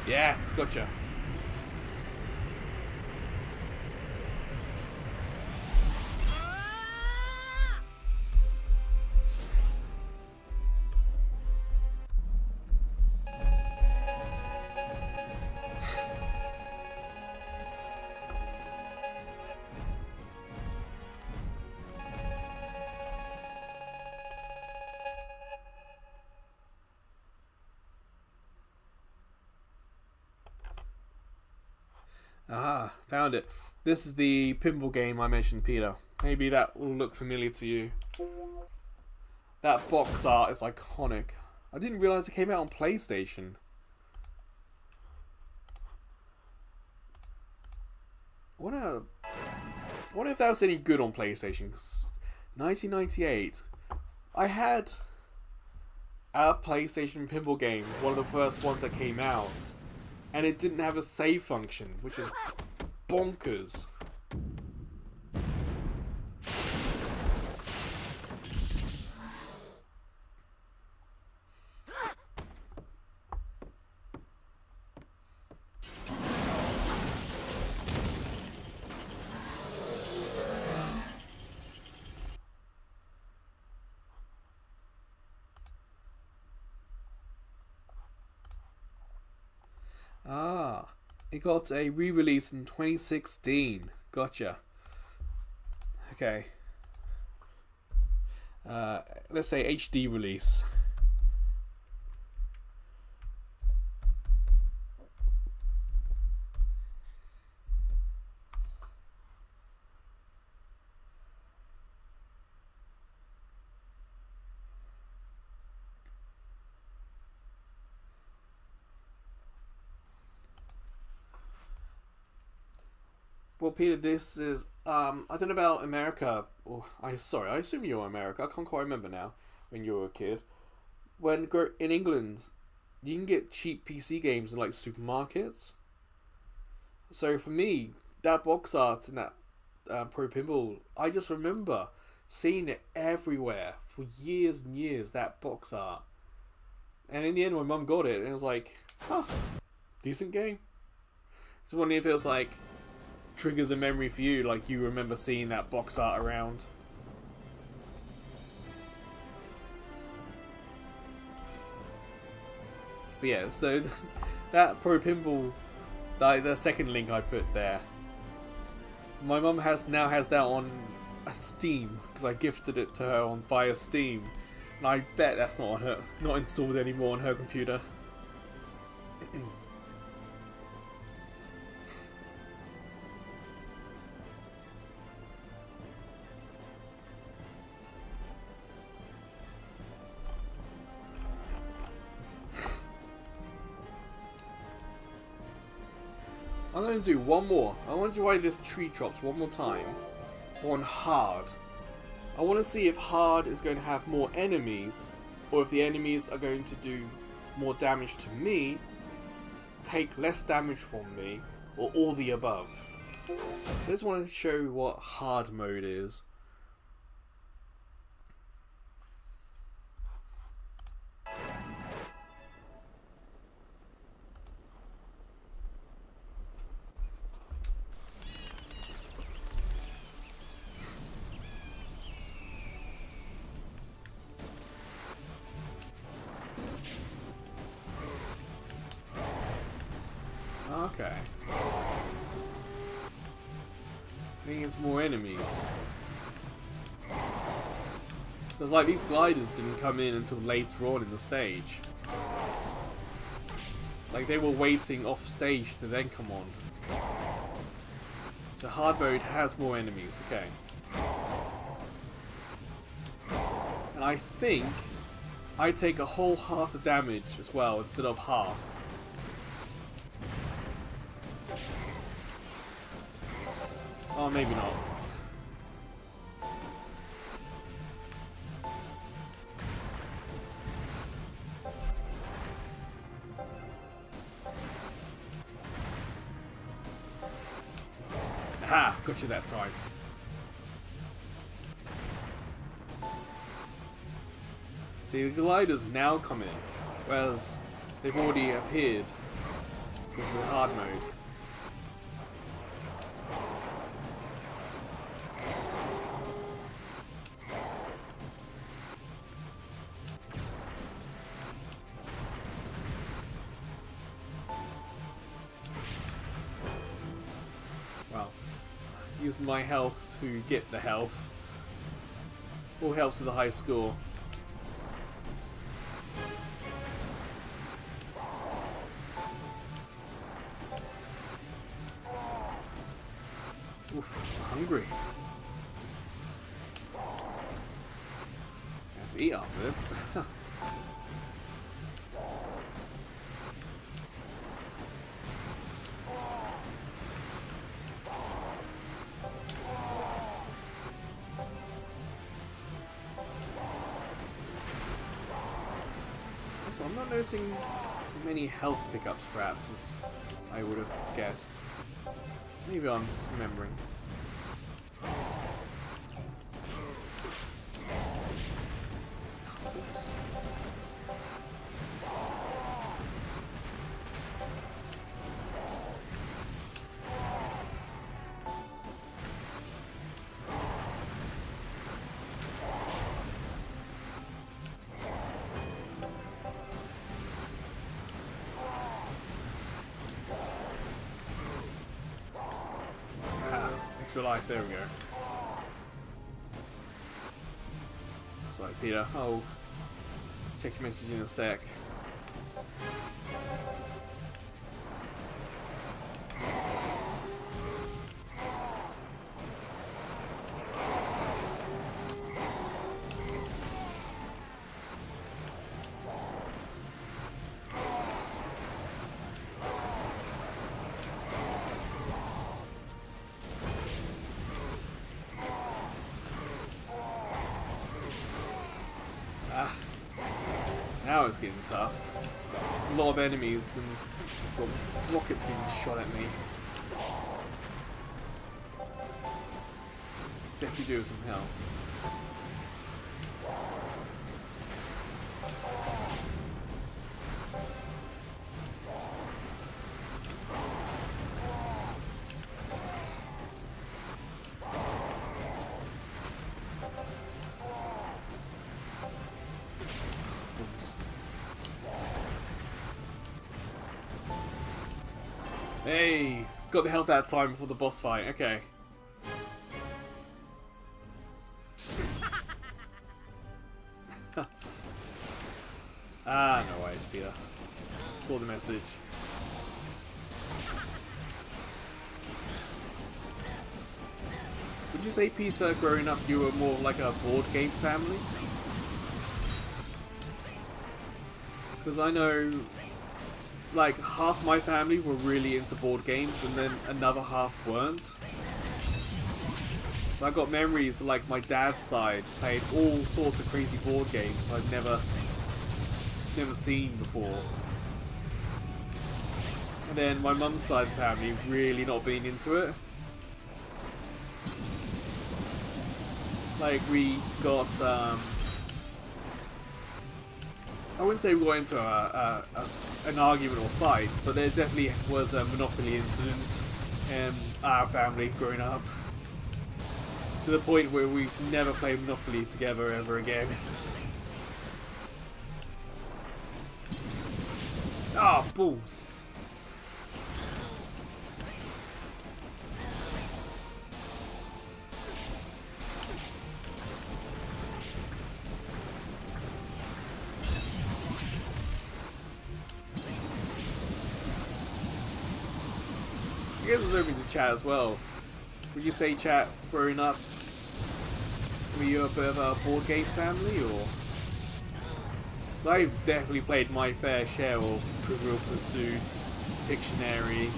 [SPEAKER 1] Yes, gotcha. Aha, found it. This is the pinball game I mentioned, Peter. Maybe that will look familiar to you. That box art is iconic. I didn't realise it came out on PlayStation. I wonder if that was any good on PlayStation. 'Cause 1998, I had a PlayStation pinball game, one of the first ones that came out. And it didn't have a save function, which is bonkers. It got a re-release in 2016. Gotcha. Okay. Let's say HD release. Well, Peter, this is I don't know about America. Or I assume you're America. I can't quite remember now. When you were a kid, in England, you can get cheap PC games in like supermarkets. So for me, that box art and that Pro Pinball, I just remember seeing it everywhere for years and years. That box art, and in the end, my mum got it, and it was like, huh, decent game. Just wondering if it was like triggers a memory for you, like you remember seeing that box art around. But yeah, so that Pro Pinball, the second link I put there, my mum now has that on Steam because I gifted it to her via Steam, and I bet that's not installed anymore on her computer. I'm going to do one more. I want to try this Tree Trops one more time. On hard. I want to see if hard is going to have more enemies, or if the enemies are going to do more damage to me, take less damage from me, or all the above. I just want to show what hard mode is. Okay. I think it's more enemies. Because like these gliders didn't come in until later on in the stage. Like they were waiting off stage to then come on. So hard mode has more enemies, okay. And I think I take a whole heart of damage as well instead of half. Oh, maybe not. Aha! Got you that time. See, the gliders now come in, whereas they've already appeared because of the hard mode. Use my health to get the health. All helps with the high score. Oof, I'm hungry. I have to eat after this. So I'm not noticing as many health pickups perhaps as I would have guessed. Maybe I'm misremembering. Oops. extra life. There we go. Sorry, Peter. Oh, check your message in a sec. Now it's getting tough. A lot of enemies and got rockets being shot at me. Definitely do with some help. Hey, got the health that time before the boss fight. Okay. No worries, Peter. Saw the message. Would you say, Peter, growing up you were more like a board game family? Because I know, like, half my family were really into board games and then another half weren't. So I got memories of, like, my dad's side played all sorts of crazy board games I've never seen before. And then my mum's side of the family really not being into it. Like, we got, I wouldn't say we got into an argument or fight, but there definitely was a Monopoly incident in our family growing up. To the point where we've never played Monopoly together ever again. Ah, balls! You guys are open to chat as well. Would you say, chat, growing up, were you a bit of a board game family, or? I've definitely played my fair share of Trivial Pursuit, Pictionary.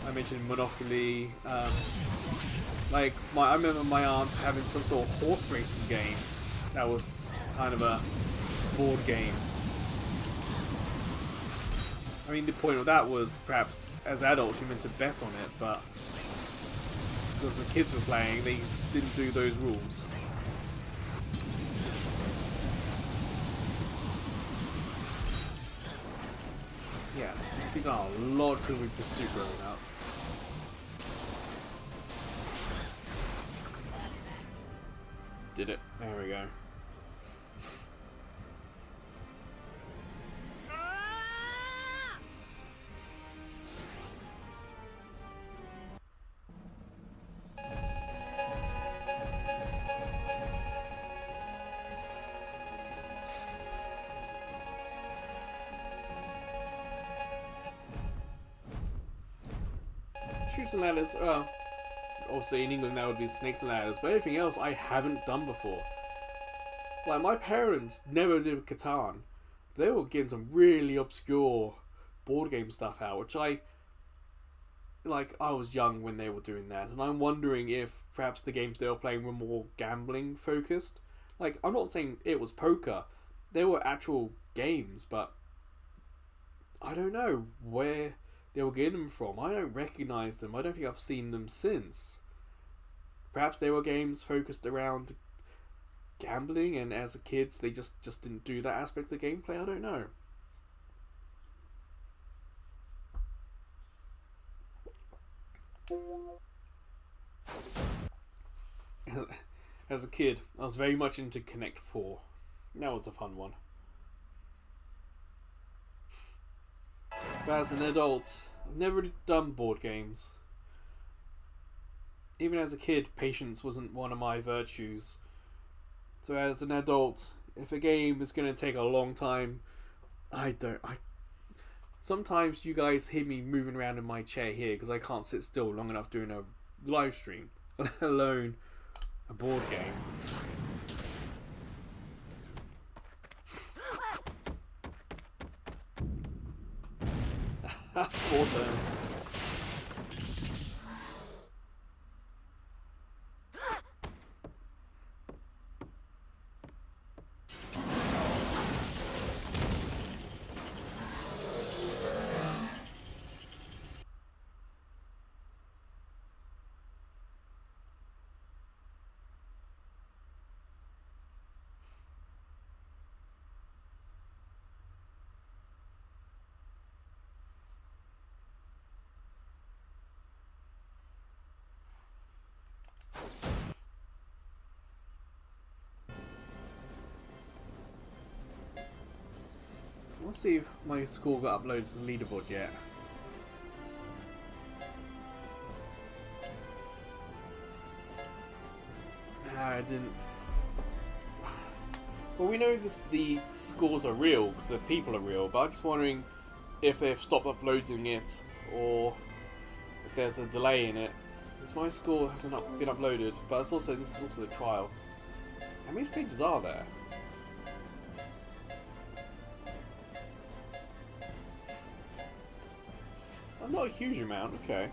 [SPEAKER 1] I mentioned Monopoly. I remember my aunt having some sort of horse racing game that was kind of a board game. I mean, the point of that was perhaps as adults you meant to bet on it, but because the kids were playing, they didn't do those rules. Yeah, I think got a lot of Trivial Pursuit growing up. Did it. There we go. Shoots and ladders, obviously in England that would be snakes and ladders, but everything else I haven't done before. Like, my parents never did Catan. They were getting some really obscure board game stuff out, which I was young when they were doing that, and I'm wondering if perhaps the games they were playing were more gambling focused. Like, I'm not saying it was poker, they were actual games, but I don't know where they were getting them from. I don't recognise them. I don't think I've seen them since. Perhaps they were games focused around gambling, and as a kids they just didn't do that aspect of the gameplay. I don't know. As a kid, I was very much into Connect 4. That was a fun one. But as an adult, I've never really done board games. even as a kid, patience wasn't one of my virtues. So as an adult, if a game is going to take a long time, I sometimes you guys hear me moving around in my chair here because I can't sit still long enough doing a live stream, let alone a board game. Four turns. Let's see if my score got uploaded to the leaderboard yet. I didn't. Well, we know the scores are real because the people are real, but I'm just wondering if they've stopped uploading it or if there's a delay in it. Because my score hasn't been uploaded, but this is also the trial. How many stages are there? Not a huge amount, okay.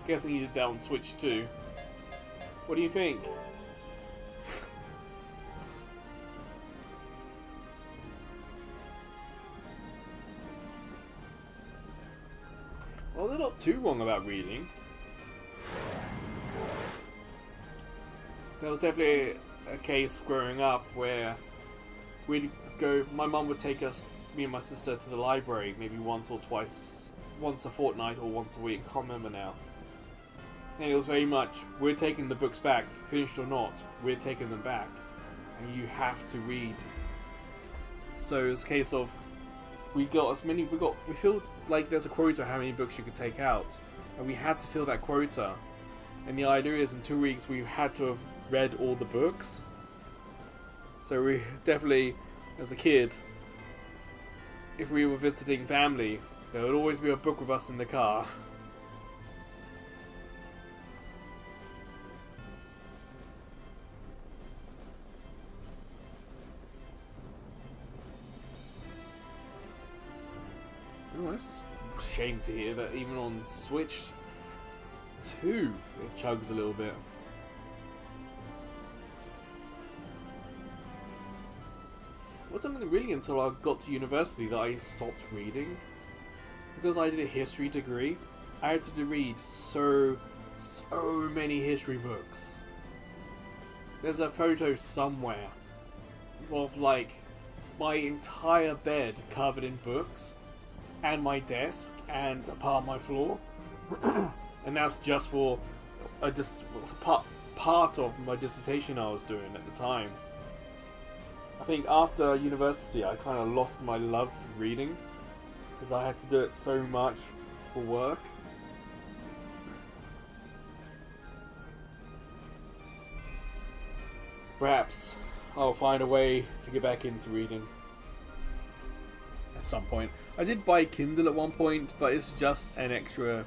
[SPEAKER 1] Guessing you did that on Switch too. What do you think? Well, they're not too wrong about reading. There was definitely a case growing up where we'd go, my mum would take us, me and my sister, to the library maybe once or twice, once a fortnight or once a week, I can't remember now. And it was very much, we're taking the books back, finished or not, we're taking them back, and you have to read. So it was a case of, we feel like there's a quota how many books you could take out, and we had to fill that quota. And the idea is in 2 weeks we had to have read all the books. So we definitely, as a kid, if we were visiting family, there would always be a book with us in the car. Oh, that's a shame to hear that even on Switch 2 it chugs a little bit. It wasn't really until I got to university that I stopped reading. Because I did a history degree, I had to read so many history books. There's a photo somewhere of like my entire bed covered in books, and my desk, and a part of my floor. And that's just for part of my dissertation I was doing at the time. I think after university I kind of lost my love for reading because I had to do it so much for work. Perhaps I'll find a way to get back into reading at some point. I did buy Kindle at one point, but it's just an extra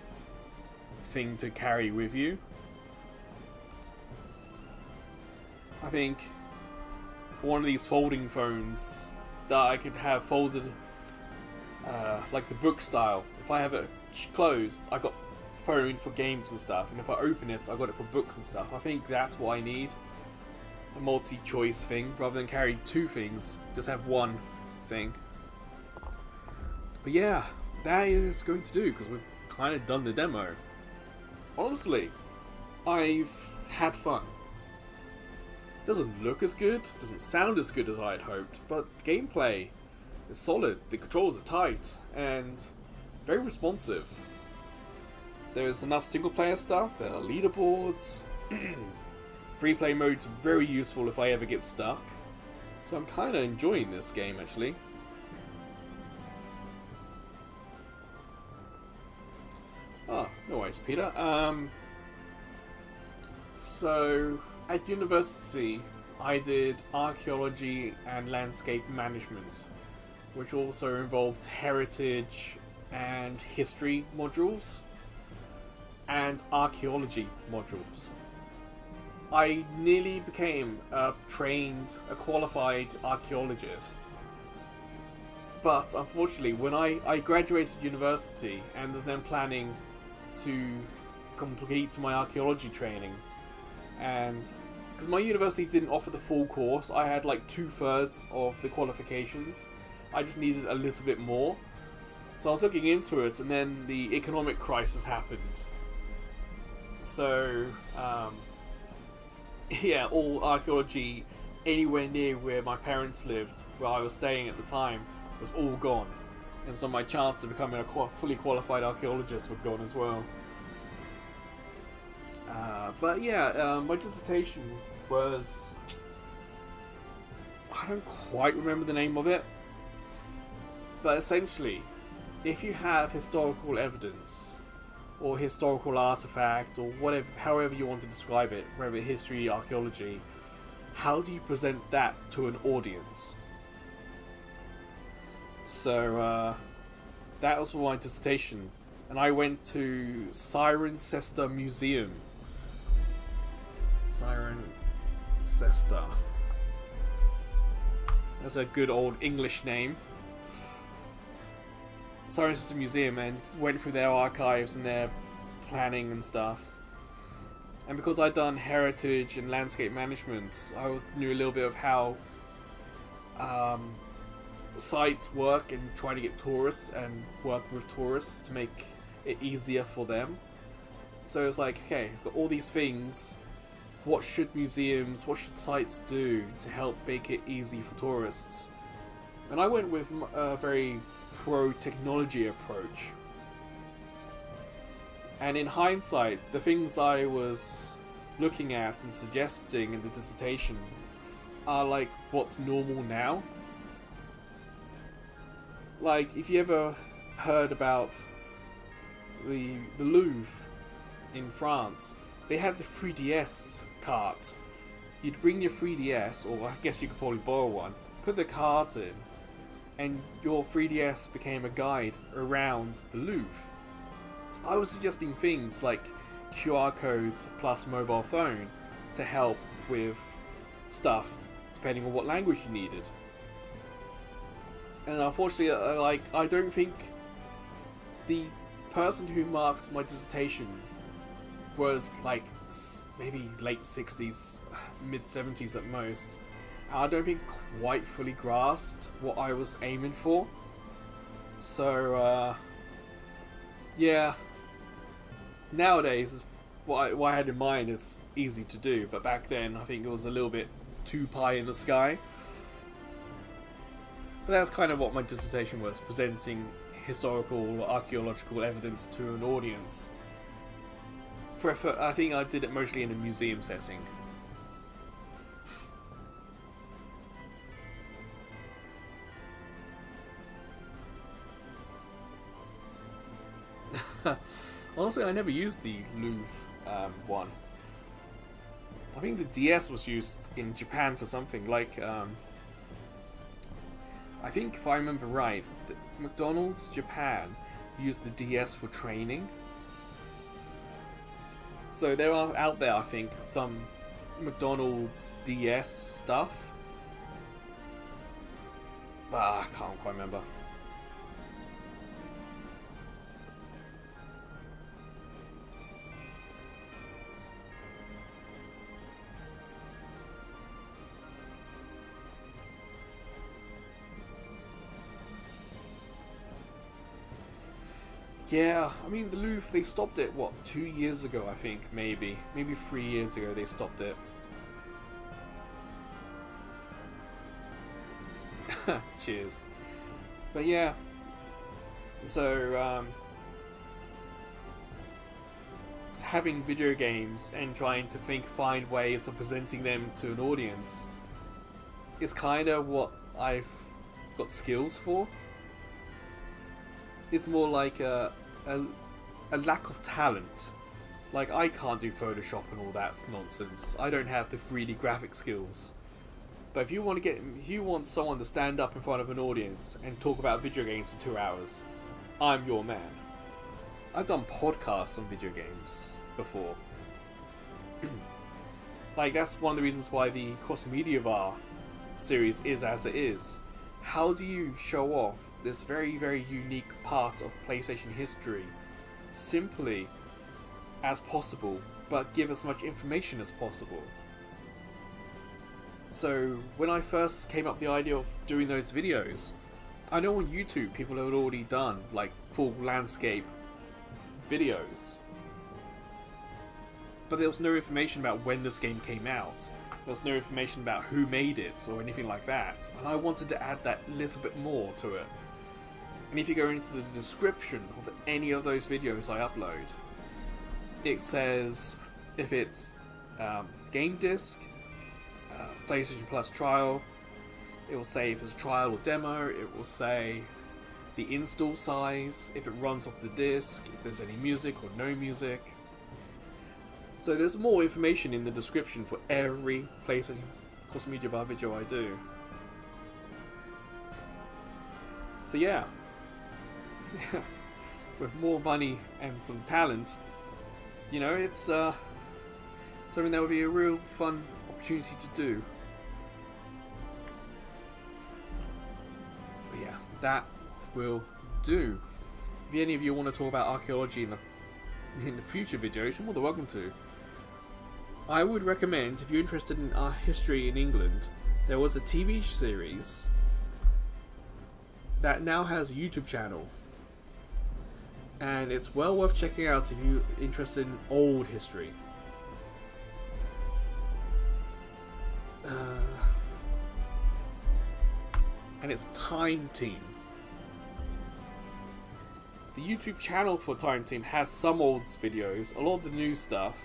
[SPEAKER 1] thing to carry with you. I think one of these folding phones that I could have folded like the book style. If I have it closed, I got phone for games and stuff, and if I open it, I got it for books and stuff. I think that's what I need. A multi-choice thing, rather than carry two things, just have one thing. But yeah, that is going to do, because we've kind of done the demo. Honestly, I've had fun. Doesn't look as good, doesn't sound as good as I had hoped, but gameplay is solid, the controls are tight, and very responsive. There's enough single player stuff, there are leaderboards. Free play mode's very useful if I ever get stuck. So I'm kind of enjoying this game actually. Thanks, Peter. So at university, I did archaeology and landscape management, which also involved heritage and history modules and archaeology modules. I nearly became a qualified archaeologist. But unfortunately, when I graduated university and was then planning to complete my archaeology training, and because my university didn't offer the full course, I had like 2/3 of the qualifications. I just needed a little bit more. So I was looking into it, and then the economic crisis happened. So, yeah, all archaeology anywhere near where my parents lived, where I was staying at the time, was all gone. And so my chance of becoming a fully qualified archaeologist were gone as well. But yeah, my dissertation was... I don't quite remember the name of it. But essentially, if you have historical evidence or historical artifact or whatever, however you want to describe it, whether history, archaeology, how do you present that to an audience? So that was my dissertation, and I went to Cirencester Museum. Cirencester. That's a good old English name. Cirencester Museum, and went through their archives and their planning and stuff. And because I'd done heritage and landscape management, I knew a little bit of how sites work and try to get tourists and work with tourists to make it easier for them. So it was like, okay, I've got all these things. What should museums, what should sites do to help make it easy for tourists? And I went with a very pro-technology approach. And in hindsight, the things I was looking at and suggesting in the dissertation are like what's normal now. Like, if you ever heard about the Louvre in France, they had the 3DS cart. You'd bring your 3DS, or I guess you could probably borrow one, put the cart in, and your 3DS became a guide around the Louvre. I was suggesting things like QR codes plus mobile phone to help with stuff depending on what language you needed. And unfortunately, I don't think the person who marked my dissertation was like maybe late 60s, mid 70s at most. I don't think quite fully grasped what I was aiming for. So, yeah. Nowadays, what I had in mind is easy to do, but back then I think it was a little bit too pie in the sky. But that's kind of what my dissertation was, presenting historical or archaeological evidence to an audience. I think I did it mostly in a museum setting. Honestly, I never used the Louvre one. I think the DS was used in Japan for something, like, I think if I remember right, McDonald's Japan used the DS for training. So there are out there, I think, some McDonald's DS stuff. But I can't quite remember. Yeah, I mean, the Louvre, they stopped it, what, 2 years ago, I think, maybe. Maybe 3 years ago they stopped it. Cheers. But yeah, so, having video games and trying to find ways of presenting them to an audience is kind of what I've got skills for. It's more like a a lack of talent. Like, I can't do Photoshop and all that nonsense. I don't have the 3D graphic skills. But if you want someone to stand up in front of an audience and talk about video games for 2 hours, I'm your man. I've done podcasts on video games before. Like, that's one of the reasons why the Cross Media Bar series is as it is. How do you show off this very, very unique part of PlayStation history simply as possible, but give as much information as possible? So when I first came up with the idea of doing those videos, I know on YouTube people have already done like full landscape videos, but there was no information about when this game came out. There was no information about who made it or anything like that, and I wanted to add that little bit more to it. And if you go into the description of any of those videos I upload, it says if it's game disc, PlayStation Plus trial, it will say if it's a trial or demo, it will say the install size, if it runs off the disc, if there's any music or no music. So there's more information in the description for every PlayStation Cross Media Bar video I do. So yeah, with more money and some talent, you know, it's something that would be a real fun opportunity to do. But yeah, that will do. If any of you want to talk about archaeology in the future videos, you're more than welcome to. I would recommend, if you're interested in our history in England, there was a TV series that now has a YouTube channel, and it's well worth checking out if you're interested in old history. And it's Time Team. The YouTube channel for Time Team has some old videos, a lot of the new stuff.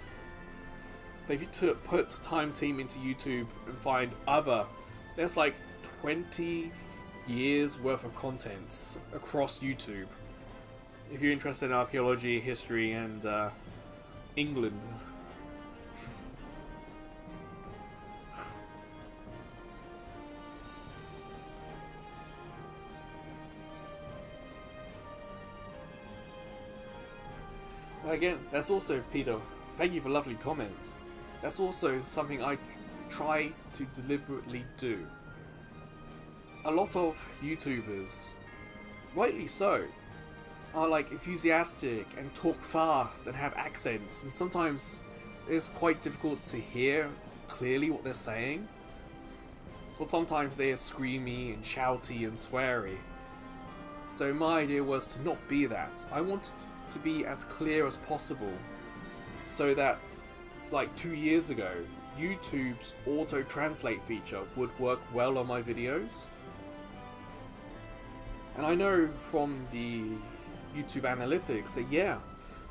[SPEAKER 1] But if you put Time Team into YouTube and find other, there's like 20 years worth of contents across YouTube. If you're interested in archaeology, history, and England. Again, that's also, Peter, thank you for lovely comments. That's also something I try to deliberately do. A lot of YouTubers, rightly so, are like enthusiastic and talk fast and have accents, and sometimes it's quite difficult to hear clearly what they're saying. Or sometimes they are screamy and shouty and sweary. So my idea was to not be that. I wanted to be as clear as possible, so that like 2 years ago YouTube's auto translate feature would work well on my videos. And I know from the YouTube analytics that yeah,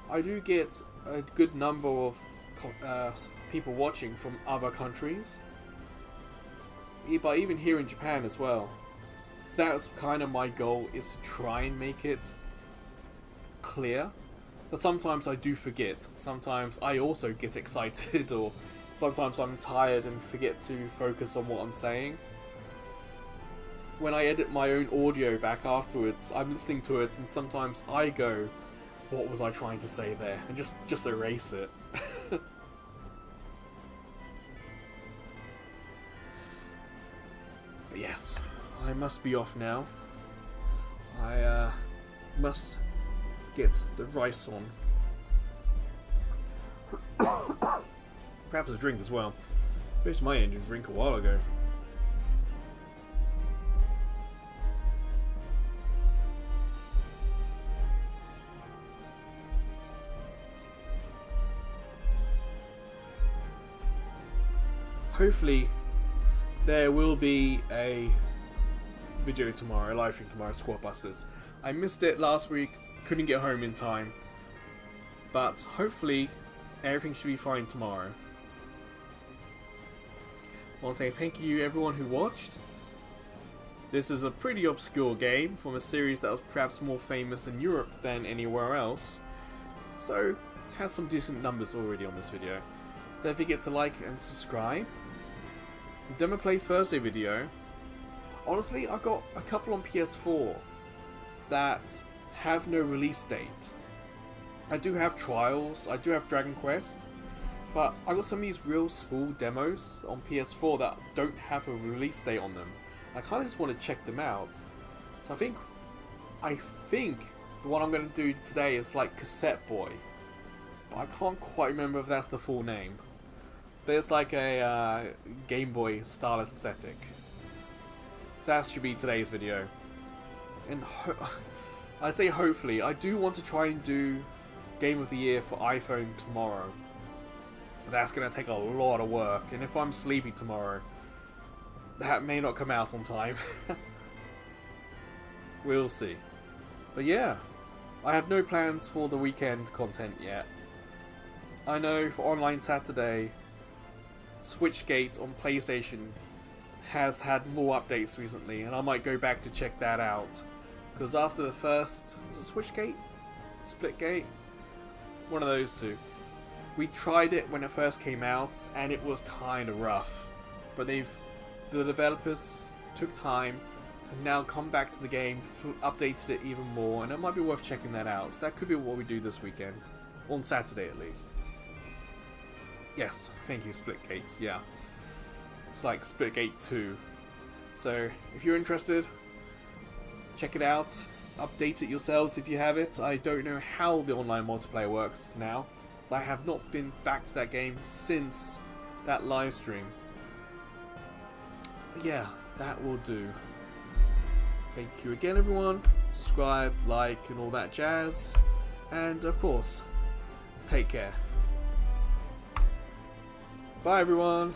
[SPEAKER 1] I do get a good number of people watching from other countries, but even here in Japan as well. So that's kind of my goal, is to try and make it clear. But sometimes I do forget. Sometimes I also get excited, or sometimes I'm tired and forget to focus on what I'm saying. When I edit my own audio back afterwards, I'm listening to it and sometimes I go, what was I trying to say there? And just erase it. But yes, I must be off now. I must get the rice on. Perhaps a drink as well. Finished my engine drink a while ago. Hopefully there will be a video tomorrow, a live stream tomorrow, Squad Busters. I missed it last week, couldn't get home in time, but hopefully everything should be fine tomorrow. I want to say thank you everyone who watched. This is a pretty obscure game from a series that was perhaps more famous in Europe than anywhere else, So, has some decent numbers already on this video. Don't forget to like and subscribe. The Demo Play Thursday video. Honestly, I got a couple on PS4 that have no release date. I do have Trials, I do have Dragon Quest, but I got some of these real small demos on PS4 that don't have a release date on them. I kind of just want to check them out. So I think the one I'm going to do today is like Cassette Boy. But I can't quite remember if that's the full name. But it's like a Game Boy style aesthetic. So that should be today's video. And I say hopefully, I do want to try and do Game of the Year for iPhone tomorrow. But that's going to take a lot of work. And if I'm sleepy tomorrow, that may not come out on time. We'll see. But yeah, I have no plans for the weekend content yet. I know for Online Saturday, Switchgate on PlayStation has had more updates recently, and I might go back to check that out. Because after the first, is it Switchgate? Splitgate? One of those two. We tried it when it first came out, and it was kind of rough. But the developers took time, and now come back to the game, updated it even more, and it might be worth checking that out. So that could be what we do this weekend. On Saturday at least. Yes, thank you, Splitgate, yeah. It's like Splitgate 2. So, if you're interested, check it out. Update it yourselves if you have it. I don't know how the online multiplayer works now, as I have not been back to that game since that live stream. But yeah, that will do. Thank you again, everyone. Subscribe, like, and all that jazz. And of course, take care. Bye, everyone.